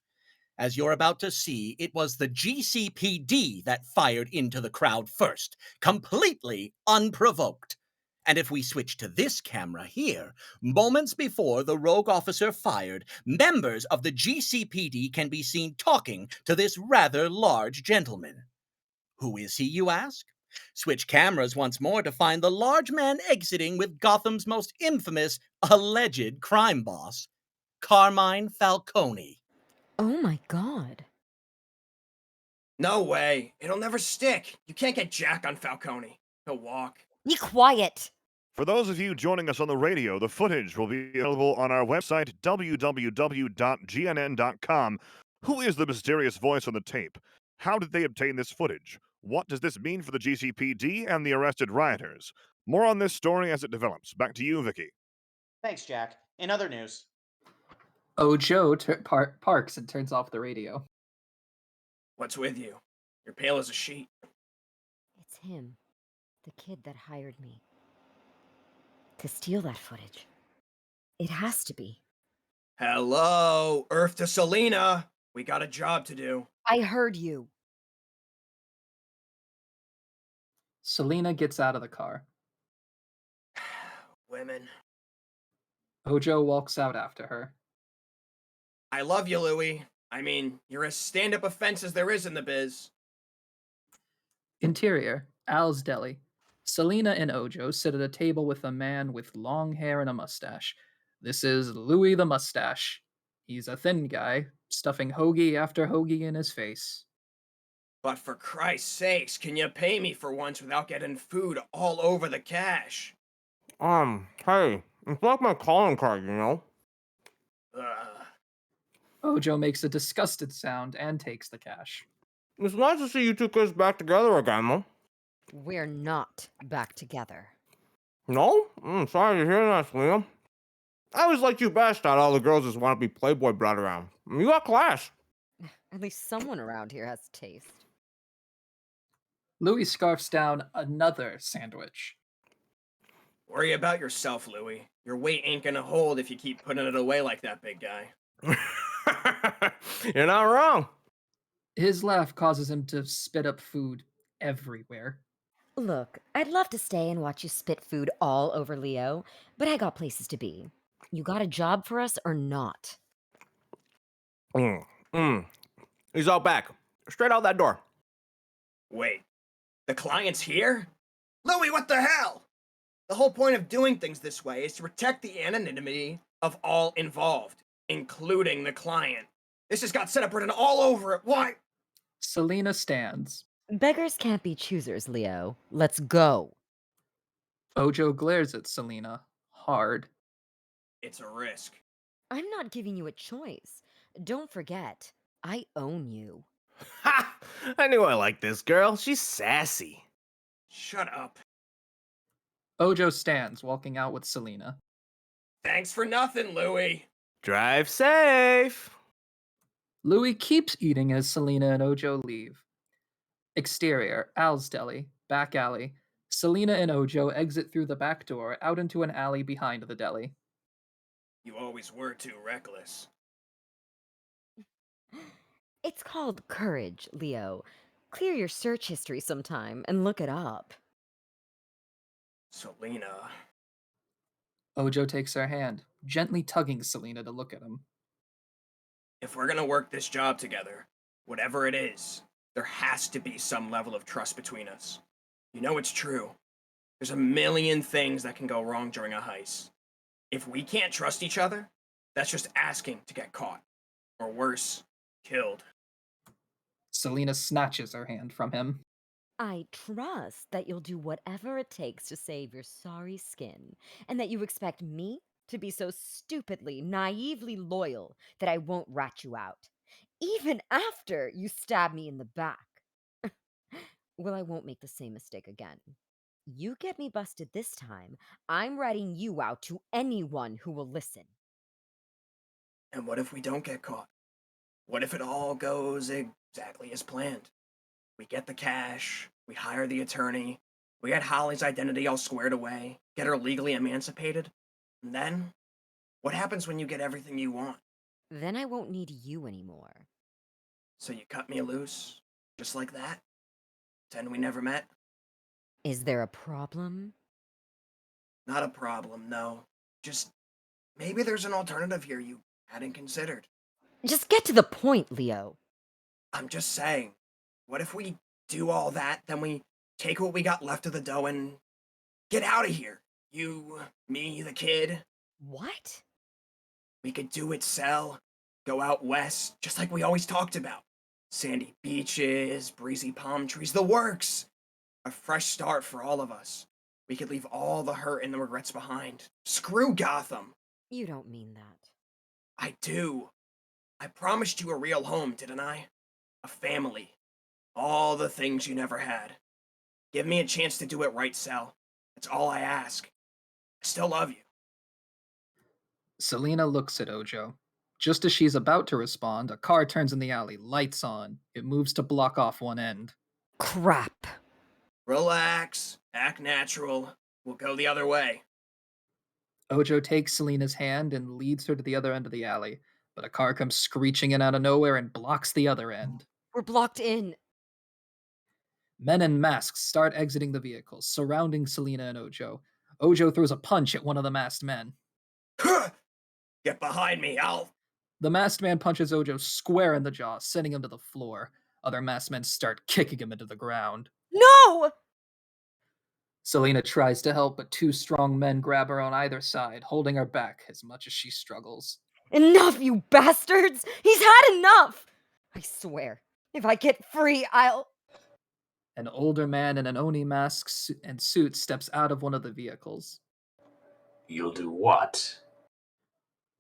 S12: As you're about to see, it was the GCPD that fired into the crowd first, completely unprovoked. And if we switch to this camera here, moments before the rogue officer fired, members of the GCPD can be seen talking to this rather large gentleman. Who is he, you ask? Switch cameras once more to find the large man exiting with Gotham's most infamous alleged crime boss, Carmine Falcone.
S1: Oh my god.
S3: No way. It'll never stick. You can't get Jack on Falcone. He'll walk.
S1: Be quiet.
S5: For those of you joining us on the radio, the footage will be available on our website, www.gnn.com. Who is the mysterious voice on the tape? How did they obtain this footage? What does this mean for the GCPD and the arrested rioters? More on this story as it develops. Back to you, Vicky.
S24: Thanks, Jack. In other news,
S15: Ojo parks and turns off the radio.
S3: What's with you? You're pale as a sheet.
S1: It's him, the kid that hired me to steal that footage. It has to be.
S3: Hello, Earth to Selena. We got a job to do.
S1: I heard you.
S15: Selena gets out of the car.
S3: Women.
S15: Ojo walks out after her.
S3: I love you, Louie. I mean, you're as stand-up offense as there is in the biz.
S15: Interior, Al's Deli. Selena and Ojo sit at a table with a man with long hair and a mustache. This is Louis the Mustache. He's a thin guy, stuffing hoagie after hoagie in his face.
S3: But for Christ's sakes, can you pay me for once without getting food all over the cash?
S13: Hey, it's like my calling card, you know?
S15: Ojo makes a disgusted sound and takes the cash.
S13: It's nice to see you two kids back together again, Mom.
S1: We're not back together.
S13: No? Sorry to hear that, Liam. I always liked you best out of all the girls just want to be Playboy brought around. You got class.
S1: At least someone around here has taste.
S15: Louis scarfs down another sandwich.
S3: Worry about yourself, Louie. Your weight ain't gonna hold if you keep putting it away like that, big guy.
S13: You're not wrong.
S15: His laugh causes him to spit up food everywhere.
S1: Look, I'd love to stay and watch you spit food all over Leo, but I got places to be. You got a job for us or not?
S13: He's out back. Straight out that door.
S3: Wait, the client's here? Louie, what the hell? The whole point of doing things this way is to protect the anonymity of all involved, including the client. This has got set up written all over it. Why?
S15: Selena stands.
S1: Beggars can't be choosers, Leo. Let's go.
S15: Ojo glares at Selena hard.
S3: It's a risk.
S1: I'm not giving you a choice. Don't forget, I own you.
S13: Ha! I knew I liked this girl. She's sassy.
S3: Shut up.
S15: Ojo stands, walking out with Selena.
S3: Thanks for nothing, Louie.
S13: Drive safe.
S15: Louis keeps eating as Selena and Ojo leave. Exterior, Al's Deli, back alley. Selena and Ojo exit through the back door out into an alley behind the deli.
S3: You always were too reckless.
S1: It's called courage, Leo. Clear your search history sometime and look it up.
S3: Selena.
S15: Ojo takes her hand, gently tugging Selena to look at him.
S3: If we're gonna work this job together, whatever it is, there has to be some level of trust between us. You know it's true. There's a million things that can go wrong during a heist. If we can't trust each other, that's just asking to get caught. Or worse, killed.
S15: Selena snatches her hand from him.
S1: I trust that you'll do whatever it takes to save your sorry skin, and that you expect me to be so stupidly, naively loyal that I won't rat you out, even after you stab me in the back. Well, I won't make the same mistake again. You get me busted this time, I'm ratting you out to anyone who will listen.
S3: And what if we don't get caught? What if it all goes exactly as planned? We get the cash, we hire the attorney, we get Holly's identity all squared away, get her legally emancipated, and then? What happens when you get everything you want?
S1: Then I won't need you anymore.
S3: So you cut me loose? Just like that? Pretend we never met?
S1: Is there a problem?
S3: Not a problem, no. Just maybe there's an alternative here you hadn't considered.
S1: Just get to the point, Leo.
S3: I'm just saying, what if we do all that, then we take what we got left of the dough and get out of here? You, me, the kid.
S1: What?
S3: We could do it, Sel. Go out west, just like we always talked about. Sandy beaches, breezy palm trees, the works. A fresh start for all of us. We could leave all the hurt and the regrets behind. Screw Gotham.
S1: You don't mean that.
S3: I do. I promised you a real home, didn't I? A family. All the things you never had. Give me a chance to do it right, Sel. That's all I ask. I still love you.
S15: Selena looks at Ojo. Just as she's about to respond, a car turns in the alley, lights on. It moves to block off one end.
S1: Crap.
S3: Relax. Act natural. We'll go the other way.
S15: Ojo takes Selena's hand and leads her to the other end of the alley, but a car comes screeching in out of nowhere and blocks the other end.
S1: We're blocked in.
S15: Men in masks start exiting the vehicle, surrounding Selena and Ojo. Ojo throws a punch at one of the masked men.
S3: Get behind me, Al.
S15: The masked man punches Ojo square in the jaw, sending him to the floor. Other masked men start kicking him into the ground.
S1: No!
S15: Selena tries to help, but two strong men grab her on either side, holding her back as much as she struggles.
S1: Enough, you bastards! He's had enough! I swear, if I get free, I'll...
S15: An older man in an Oni mask and suit steps out of one of the vehicles.
S16: You'll do what?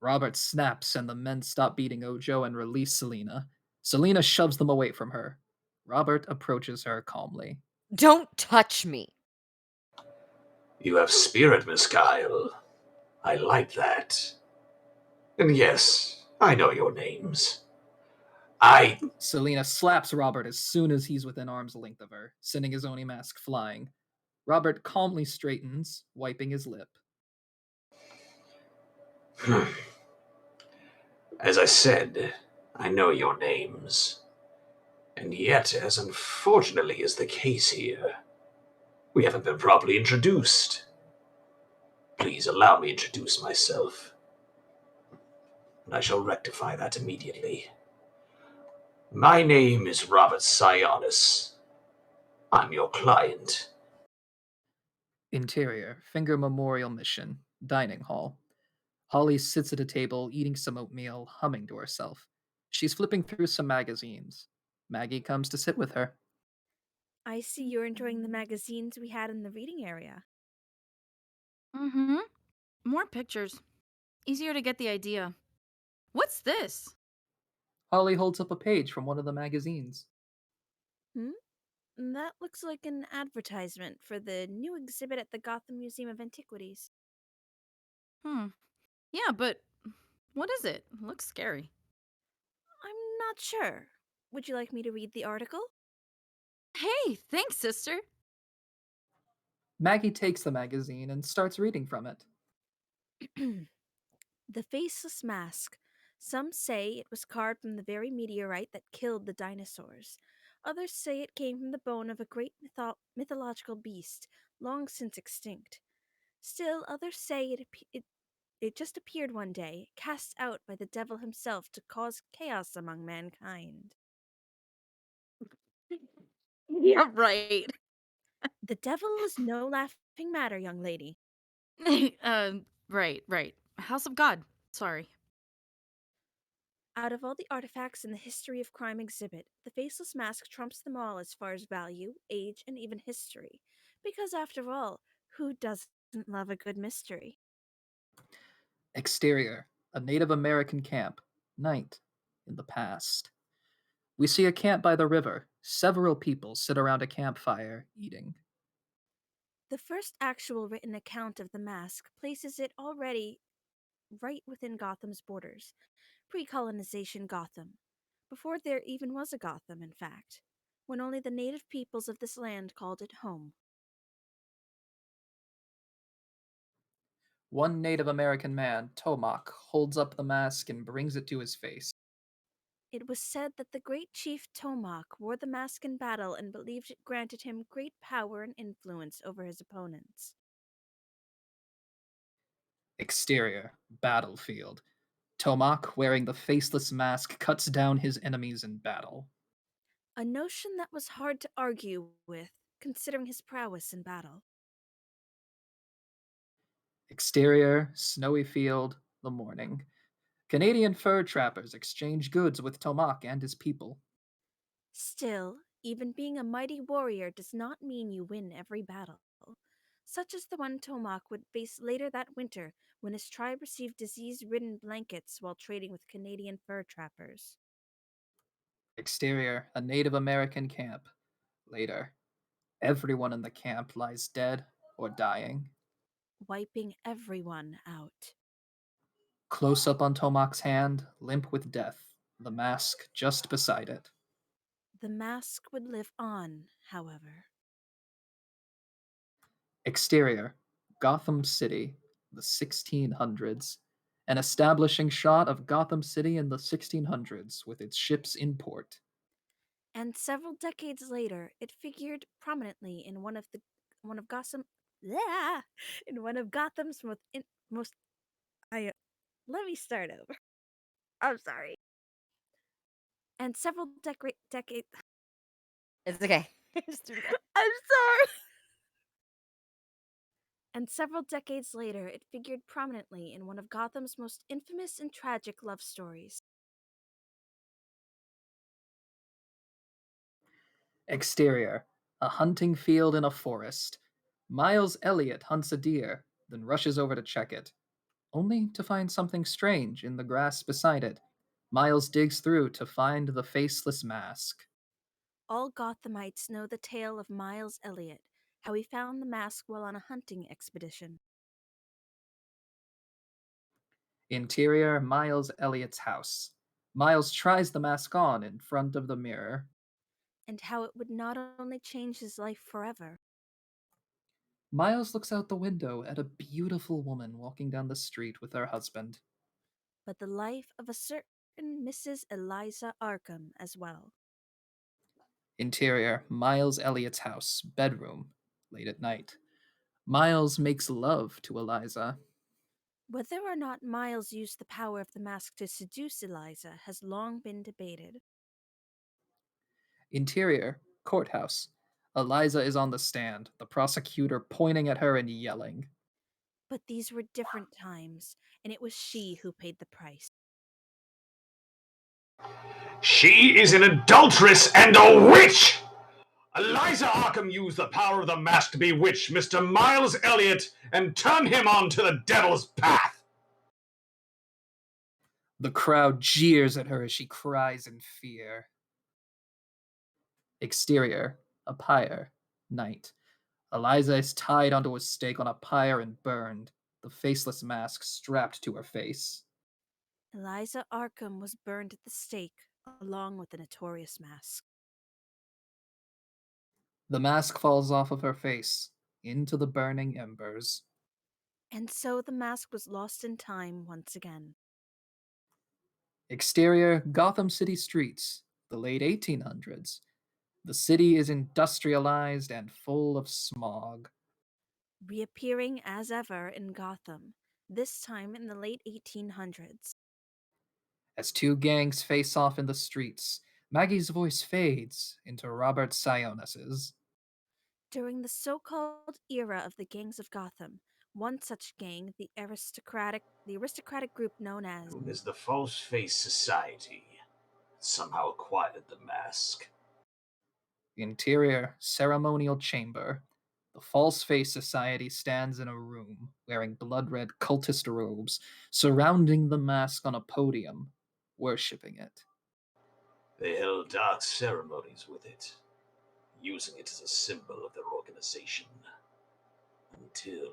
S15: Robert snaps and the men stop beating Ojo and release Selena. Selena shoves them away from her. Robert approaches her calmly.
S1: Don't touch me!
S16: You have spirit, Miss Kyle. I like that. And yes, I know your names.
S15: Selena slaps Robert as soon as he's within arm's length of her, sending his Oni mask flying. Robert calmly straightens, wiping his lip.
S16: As I said, I know your names. And yet, as unfortunately is the case here, we haven't been properly introduced. Please allow me to introduce myself. And I shall rectify that immediately. My name is Robert Sionis. I'm your client.
S15: Interior, Finger Memorial Mission, dining hall. Holly sits at a table, eating some oatmeal, humming to herself. She's flipping through some magazines. Maggie comes to sit with her.
S8: I see you're enjoying the magazines we had in the reading area.
S25: Mm-hmm. More pictures. Easier to get the idea. What's this?
S15: Holly holds up a page from one of the magazines.
S8: That looks like an advertisement for the new exhibit at the Gotham Museum of Antiquities.
S25: Yeah, but what is it? It looks scary.
S8: I'm not sure. Would you like me to read the article?
S25: Hey, thanks, sister.
S15: Maggie takes the magazine and starts reading from it.
S8: The Faceless Mask. Some say it was carved from the very meteorite that killed the dinosaurs. Others say it came from the bone of a great mythological beast, long since extinct. Still, others say it just appeared one day, cast out by the devil himself to cause chaos among mankind.
S25: Yeah, right.
S8: The devil is no laughing matter, young lady.
S25: Right. House of God. Sorry.
S8: Out of all the artifacts in the History of Crime exhibit, the Faceless Mask trumps them all as far as value, age, and even history. Because after all, who doesn't love a good mystery?
S15: Exterior, a Native American camp. Night, in the past. We see a camp by the river. Several people sit around a campfire, eating.
S8: The first actual written account of the mask places it already right within Gotham's borders, pre-colonization Gotham, before there even was a Gotham, in fact, when only the native peoples of this land called it home.
S15: One Native American man, Tomac, holds up the mask and brings it to his face.
S8: It was said that the great chief Tomac wore the mask in battle and believed it granted him great power and influence over his opponents.
S15: Exterior, battlefield. Tomac, wearing the faceless mask, cuts down his enemies in battle.
S8: A notion that was hard to argue with, considering his prowess in battle.
S15: Exterior, snowy field, the morning. Canadian fur trappers exchange goods with Tomac and his people.
S8: Still, even being a mighty warrior does not mean you win every battle, such as the one Tomac would face later that winter when his tribe received disease-ridden blankets while trading with Canadian fur trappers.
S15: Exterior, a Native American camp. Later, everyone in the camp lies dead or dying.
S8: Wiping everyone out.
S15: Close up on Tomac's hand, limp with death, the mask just beside it.
S8: The mask would live on, however.
S15: Exterior, Gotham City, the 1600s. An establishing shot of Gotham City in the 1600s with its ships in port.
S8: And several decades later, it figured prominently in one of Gotham yeah, in one of Gotham's most let me start over. I'm sorry. And several decades
S1: It's okay. Just do it again.
S8: I'm sorry. And several decades later, it figured prominently in one of Gotham's most infamous and tragic love stories.
S15: Exterior, a hunting field in a forest. Miles Elliot hunts a deer, then rushes over to check it, only to find something strange in the grass beside it. Miles digs through to find the faceless mask.
S8: All Gothamites know the tale of Miles Elliot, how he found the mask while on a hunting expedition.
S15: Interior, Miles Elliot's house. Miles tries the mask on in front of the mirror.
S8: And how it would not only change his life forever.
S15: Miles looks out the window at a beautiful woman walking down the street with her husband.
S8: But the life of a certain Mrs. Eliza Arkham as well.
S15: Interior, Miles Elliot's house, bedroom, late at night. Miles makes love to Eliza.
S8: Whether or not Miles used the power of the mask to seduce Eliza has long been debated.
S15: Interior, courthouse. Eliza is on the stand, the prosecutor pointing at her and yelling.
S8: But these were different times, and it was she who paid the price.
S16: She is an adulteress and a witch! Eliza Arkham used the power of the mask to bewitch Mr. Miles Elliot and turn him on to the devil's path.
S15: The crowd jeers at her as she cries in fear. Exterior, a pyre, night. Eliza is tied onto a stake on a pyre and burned, the faceless mask strapped to her face.
S8: Eliza Arkham was burned at the stake, along with the notorious mask.
S15: The mask falls off of her face, into the burning embers.
S8: And so the mask was lost in time once again.
S15: Exterior, Gotham City streets, the late 1800s. The city is industrialized and full of smog.
S8: Reappearing as ever in Gotham, this time in the late 1800s.
S15: As two gangs face off in the streets, Maggie's voice fades into Robert Sionis's.
S8: During the so-called era of the gangs of Gotham, One such gang, the aristocratic group known as
S16: Known as the False Face Society, somehow acquired the mask.
S15: Interior ceremonial chamber. The False Face Society stands in a room, wearing blood-red cultist robes, surrounding the mask on a podium, worshipping it.
S16: They held dark ceremonies with it, using it as a symbol of their organization. Until...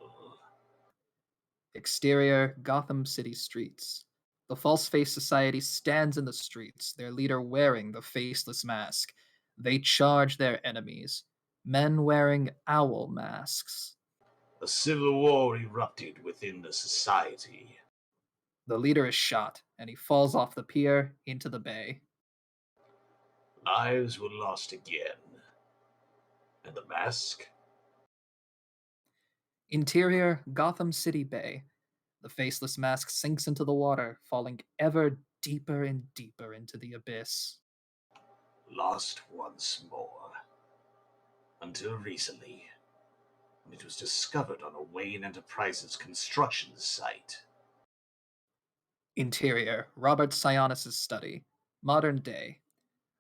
S15: Exterior Gotham City streets. The False Face Society stands in the streets, their leader wearing the Faceless Mask. They charge their enemies, men wearing owl masks.
S16: A civil war erupted within the society.
S15: The leader is shot, and he falls off the pier into the bay.
S16: Lives were lost again. And the mask?
S15: Interior Gotham City Bay. The Faceless Mask sinks into the water, falling ever deeper and deeper into the abyss.
S16: Lost once more. Until recently, when it was discovered on a Wayne Enterprises construction site.
S15: Interior Robert Sionis' study. Modern day.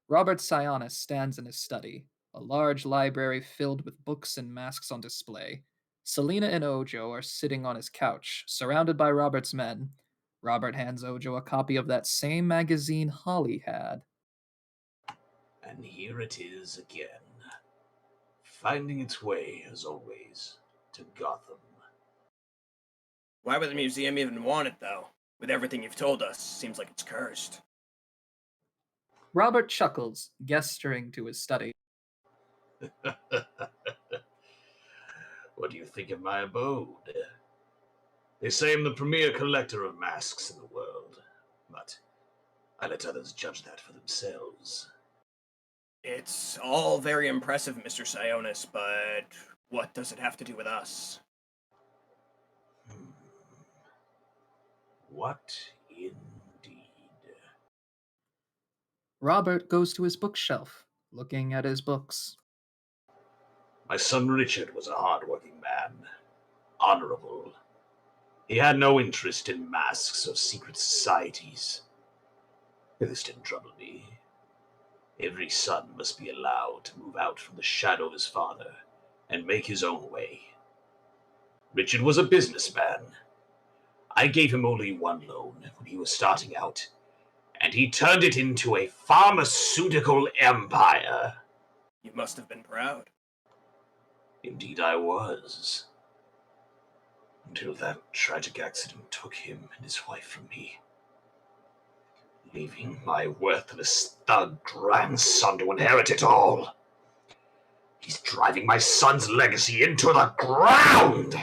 S15: Robert Sionis stands in his study, a large library filled with books and masks on display. Selina and Ojo are sitting on his couch, surrounded by Robert's men. Robert hands Ojo a copy of that same magazine Holly had.
S16: And here it is again, finding its way, as always, to Gotham.
S3: Why would the museum even want it, though? With everything you've told us, seems like it's cursed.
S15: Robert chuckles, gesturing to his study.
S16: What do you think of my abode? They say I'm the premier collector of masks in the world, but I let others judge that for themselves.
S3: It's all very impressive, Mr. Sionis, but what does it have to do with us?
S16: What indeed?
S15: Robert goes to his bookshelf, looking at his books.
S16: My son Richard was a hard-working man, honorable. He had no interest in masks or secret societies. This didn't trouble me. Every son must be allowed to move out from the shadow of his father and make his own way. Richard was a businessman. I gave him only one loan when he was starting out, and he turned it into a pharmaceutical empire.
S3: You must have been proud.
S16: Indeed I was. Until that tragic accident took him and his wife from me, leaving my worthless thug grandson to inherit it all. He's driving my son's legacy into the ground!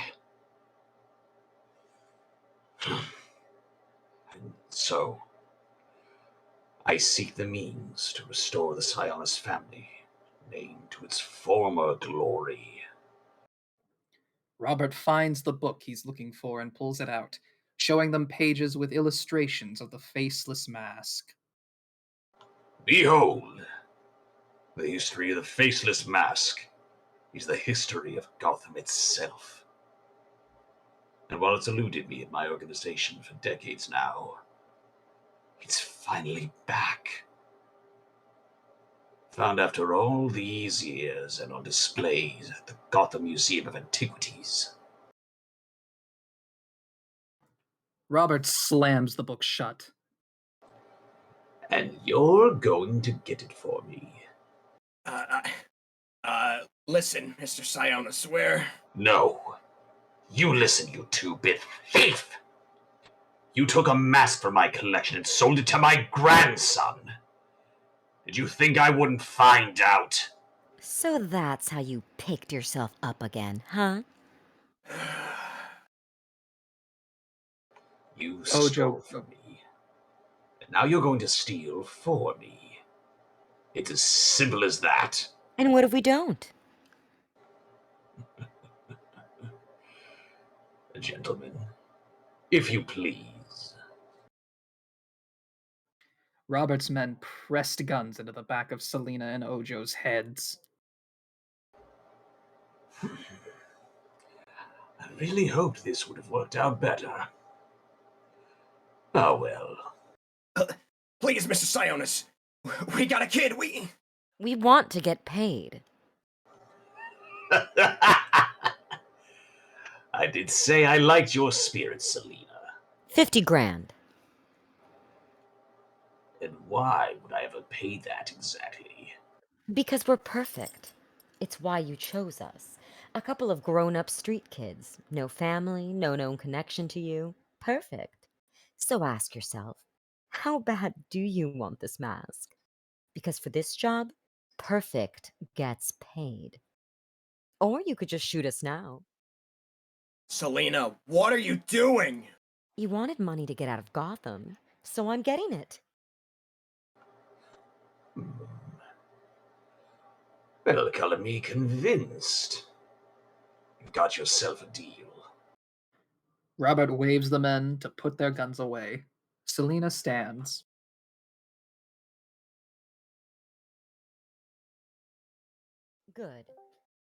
S16: And so, I seek the means to restore the Sionis family name to its former glory.
S15: Robert finds the book he's looking for and pulls it out, showing them pages with illustrations of the Faceless Mask.
S16: Behold, the history of the Faceless Mask is the history of Gotham itself. And while it's eluded me and my organization for decades now, it's finally back. Found after all these years and on displays at the Gotham Museum of Antiquities.
S15: Robert slams the book shut.
S16: And you're going to get it for me.
S3: Listen, Mr. Sionis, we're...
S16: No. You listen, you two-bit thief! You took a mask from my collection and sold it to my grandson. Did you think I wouldn't find out?
S1: So that's how you picked yourself up again, huh?
S16: You
S15: Ojo.
S16: stole from me. And now you're going to steal for me. It's as simple as that.
S1: And what if we don't?
S16: Gentlemen, if you please.
S15: Robert's men pressed guns into the back of Selina and Ojo's heads.
S16: really hoped this would have worked out better. Oh well.
S3: Please, Mr. Sionis. We got a kid.
S1: We want to get paid.
S16: I did say I liked your spirit, Selena.
S1: 50 grand.
S16: And why would I ever pay that exactly?
S1: Because we're perfect. It's why you chose us. A couple of grown-up street kids. No family, no known connection to you. Perfect. So ask yourself, how bad do you want this mask? Because for this job, perfect gets paid. Or you could just shoot us now.
S3: Selena, what are you doing?
S1: You wanted money to get out of Gotham, so I'm getting it.
S16: Well, color me convinced. You've got yourself a deal.
S15: Robert waves the men to put their guns away. Selena stands.
S1: Good.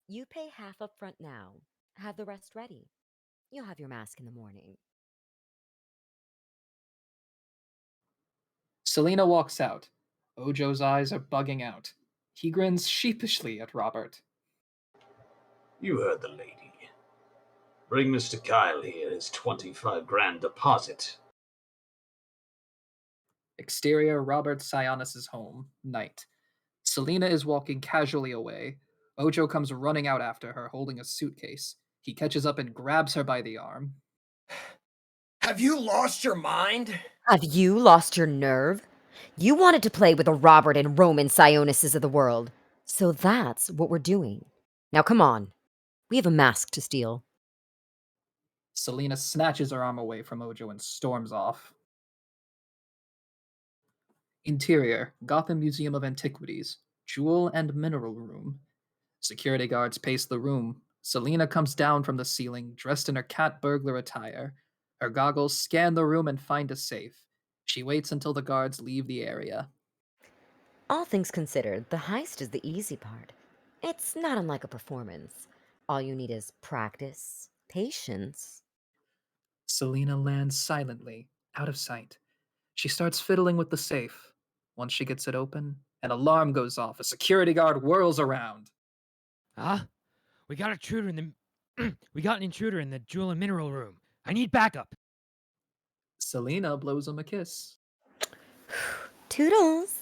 S1: You pay half up front now. Have the rest ready. You'll have your mask in the morning.
S15: Selena walks out. Ojo's eyes are bugging out. He grins sheepishly at Robert.
S16: You heard the lady. Bring Mr. Kyle here his 25 grand deposit.
S15: Exterior Robert Sionis' home. Night. Selena is walking casually away. Ojo comes running out after her, holding a suitcase. He catches up and grabs her by the arm.
S3: Have you lost your mind?
S1: Have you lost your nerve? You wanted to play with the Robert and Roman Sionises of the world. So that's what we're doing. Now come on. We have a mask to steal.
S15: Selena snatches her arm away from Ojo and storms off. Interior, Gotham Museum of Antiquities, Jewel and Mineral Room. Security guards pace the room. Selena comes down from the ceiling, dressed in her cat burglar attire. Her goggles scan the room and find a safe. She waits until the guards leave the area.
S1: All things considered, the heist is the easy part. It's not unlike a performance. All you need is practice, patience.
S15: Selena lands silently, out of sight. She starts fiddling with the safe. Once she gets it open, an alarm goes off. A security guard whirls around.
S19: Huh? We got we got an intruder in the jewel and mineral room. I need backup.
S15: Selena blows him a kiss.
S1: Toodles.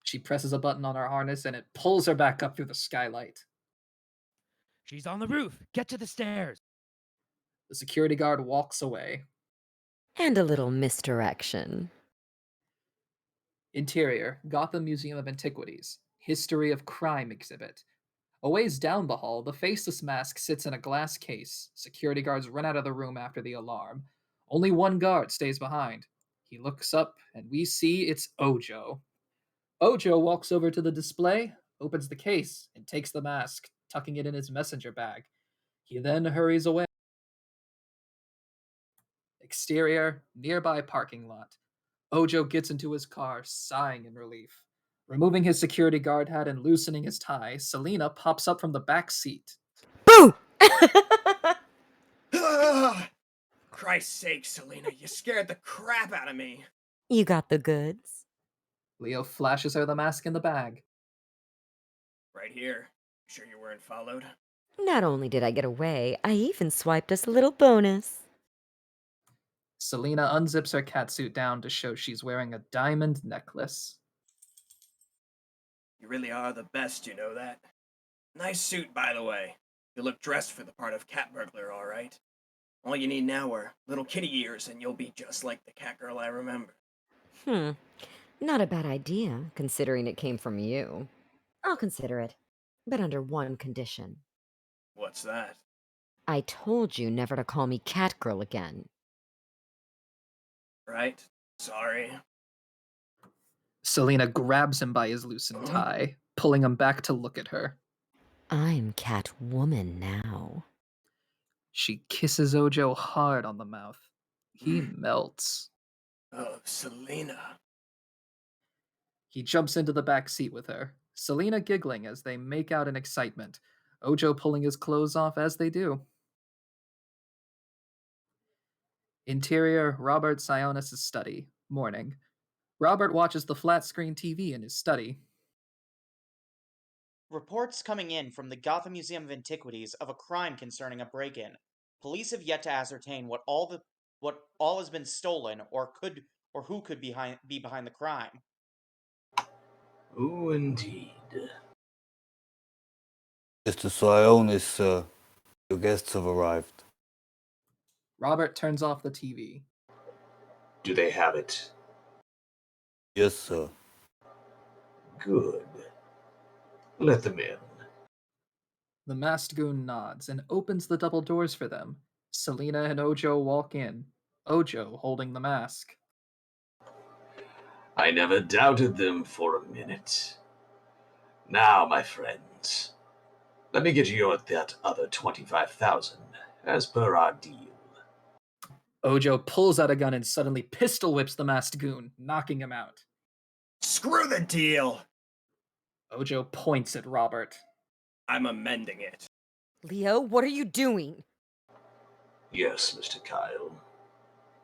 S15: She presses a button on her harness and it pulls her back up through the skylight.
S19: She's on the roof. Get to the stairs.
S15: The security guard walks away.
S1: And a little misdirection.
S15: Interior, Gotham Museum of Antiquities, History of Crime exhibit. A ways down the hall, the Faceless Mask sits in a glass case. Security guards run out of the room after the alarm. Only one guard stays behind. He looks up, and we see it's Ojo. Ojo walks over to the display, opens the case, and takes the mask, tucking it in his messenger bag. He then hurries away. Exterior, nearby parking lot. Ojo gets into his car, sighing in relief. Removing his security guard hat and loosening his tie, Selena pops up from the back seat.
S1: Boo!
S3: Christ's sake, Selena, you scared the crap out of me.
S1: You got the goods.
S15: Leo flashes her the mask in the bag.
S3: Right here. Sure you weren't followed?
S1: Not only did I get away, I even swiped us a little bonus.
S15: Selena unzips her catsuit down to show she's wearing a diamond necklace.
S3: You really are the best, you know that? Nice suit, by the way. You look dressed for the part of cat burglar, all right. All you need now are little kitty ears, and you'll be just like the cat girl I remember.
S1: Not a bad idea, considering it came from you. I'll consider it, but under one condition.
S3: What's that?
S1: I told you never to call me Catgirl again.
S3: Right? Sorry.
S15: Selena grabs him by his loosened tie, pulling him back to look at her.
S1: I'm Catwoman now.
S15: She kisses Ojo hard on the mouth. He melts.
S3: Oh, Selena.
S15: He jumps into the back seat with her, Selena giggling as they make out in excitement, Ojo pulling his clothes off as they do. Interior, Robert Sionis' study. Morning. Robert watches the flat screen TV in his study.
S24: Reports coming in from the Gotham Museum of Antiquities of a crime concerning a break-in. Police have yet to ascertain what all has been stolen or who could be behind the crime.
S16: Oh, indeed.
S23: Mr. Sionis, sir. Your guests have arrived.
S15: Robert turns off the TV.
S16: Do they have it?
S23: Yes, sir.
S16: Good. Let them in.
S15: The masked goon nods and opens the double doors for them. Selina and Ojo walk in, Ojo holding the mask.
S16: I never doubted them for a minute. Now, my friends, let me get you that other 25,000, as per our deal.
S15: Ojo pulls out a gun and suddenly pistol whips the masked goon, knocking him out.
S3: Screw the deal!
S15: Ojo points at Robert.
S3: I'm amending it.
S1: Leo, what are you doing?
S16: Yes, Mr. Kyle.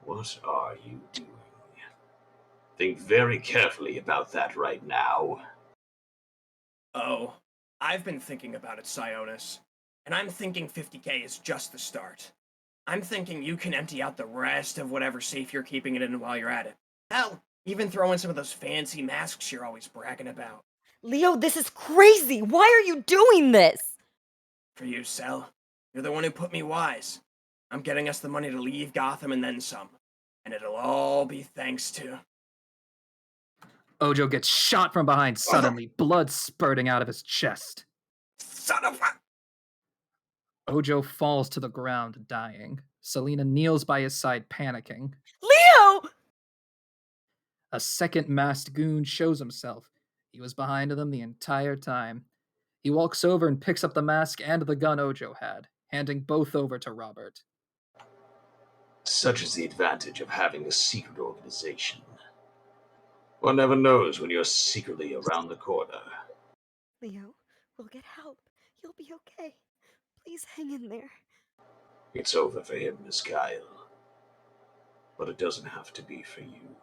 S16: What are you doing? Think very carefully about that right now.
S3: Oh, I've been thinking about it, Sionis. And I'm thinking 50K is just the start. I'm thinking you can empty out the rest of whatever safe you're keeping it in while you're at it. Hell, even throw in some of those fancy masks you're always bragging about.
S1: Leo, this is crazy! Why are you doing this?
S3: For you, Sel. You're the one who put me wise. I'm getting us the money to leave Gotham and then some. And it'll all be thanks to...
S15: Ojo gets shot from behind suddenly, blood spurting out of his chest.
S3: Son of a...
S15: Ojo falls to the ground, dying. Selina kneels by his side, panicking.
S1: Leo!
S15: A second masked goon shows himself. He was behind them the entire time. He walks over and picks up the mask and the gun Ojo had, handing both over to Robert.
S16: Such is the advantage of having a secret organization. One never knows when you're secretly around the corner.
S1: Leo, we'll get help. You'll be okay. Please hang in there.
S16: It's over for him, Miss Kyle. But it doesn't have to be for you.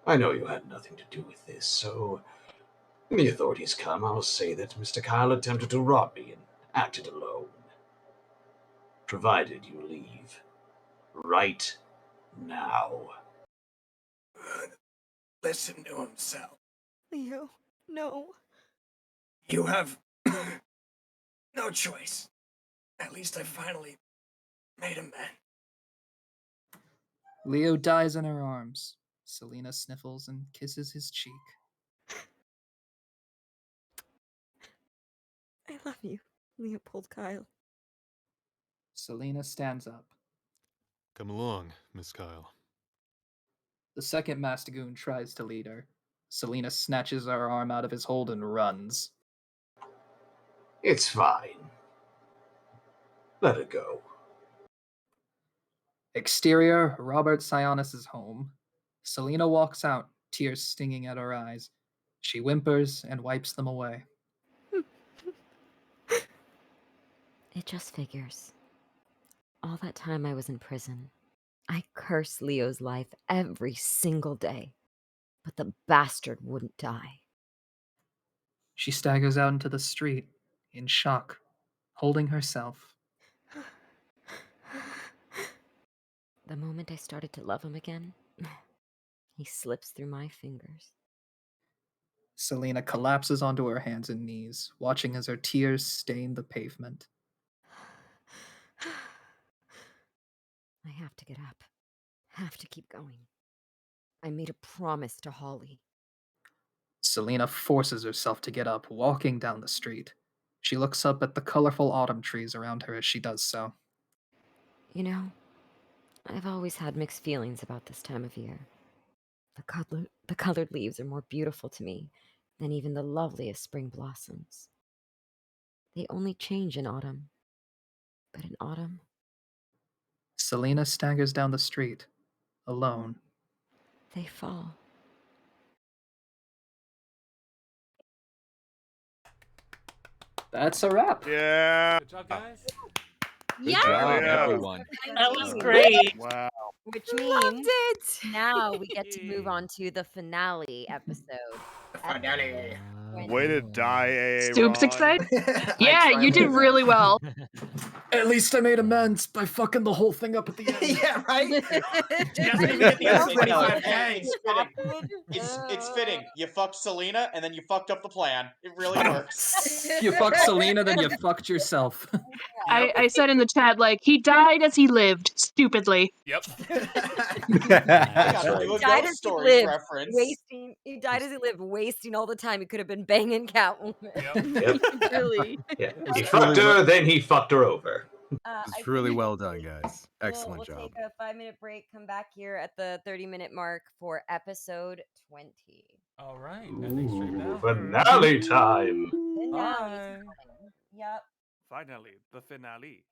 S16: I know you had nothing to do with this, so when the authorities come, I'll say that Mr. Kyle attempted to rob me and acted alone. Provided you leave. Right now.
S3: Listen to him, Sel.
S1: Leo, no.
S3: You have... no choice. At least I finally made amends.
S15: Leo dies in her arms. Selina sniffles and kisses his cheek.
S1: I love you, Leopold Kyle.
S15: Selina stands up.
S9: Come along, Miss Kyle.
S15: The second masked goon tries to lead her. Selina snatches her arm out of his hold and runs.
S16: It's fine. Let it go.
S15: Exterior, Robert Sionis' home. Selina walks out, tears stinging at her eyes. She whimpers and wipes them away.
S1: It just figures. All that time I was in prison, I cursed Leo's life every single day. But the bastard wouldn't die.
S15: She staggers out into the street, in shock, holding herself.
S1: The moment I started to love him again, he slips through my fingers.
S15: Selina collapses onto her hands and knees, watching as her tears stain the pavement.
S1: I have to get up. Have to keep going. I made a promise to Holly.
S15: Selina forces herself to get up, walking down the street. She looks up at the colorful autumn trees around her as she does so.
S1: You know, I've always had mixed feelings about this time of year. The colored leaves are more beautiful to me than even the loveliest spring blossoms. They only change in autumn. But in autumn...
S15: Selina staggers down the street, alone.
S1: they fall.
S15: That's a wrap.
S5: Yeah.
S14: Good job, guys.
S7: Good job,
S5: Yeah.
S7: everyone.
S20: That was great.
S5: Wow.
S1: Which
S25: Loved
S1: means
S25: it.
S1: now we get to move on to the finale episode.
S3: Finale.
S5: Way to die, AA
S20: Soup's
S5: Ron.
S20: excited?
S3: I
S20: Yeah,
S3: tried
S20: you
S3: my
S20: did
S3: best.
S20: really well.
S15: At least I made amends by fucking the whole thing up at the end.
S3: Yeah, right?
S24: He
S3: doesn't even get the other
S24: It's fitting.
S3: 25K.
S24: It's fitting. It's fitting. You fucked Selena, and then you fucked up the plan. It really works.
S15: You fucked Selena, then you fucked yourself.
S20: I said in the chat, like, he died as he lived, stupidly.
S14: Yep.
S24: Hang on, do a
S1: Died
S24: Ghost
S1: as he
S24: Stories
S1: lived,
S24: reference.
S1: wasting. He died as he lived, wasting all the time he could have been banging Catwoman.
S14: Yep.
S20: Really.
S16: Yeah.
S9: It's
S16: He
S9: really
S16: fucked her,
S9: well-
S16: then he fucked her over.
S9: It's
S1: I
S9: really
S1: think
S9: well done, guys. Excellent
S1: we'll
S9: job.
S1: take a 5-minute break. Come back here at the 30-minute mark for episode 20.
S14: All right. And they straight now.
S16: Finale time.
S1: Finale
S14: Bye.
S1: time. Yep.
S14: Finally, the finale.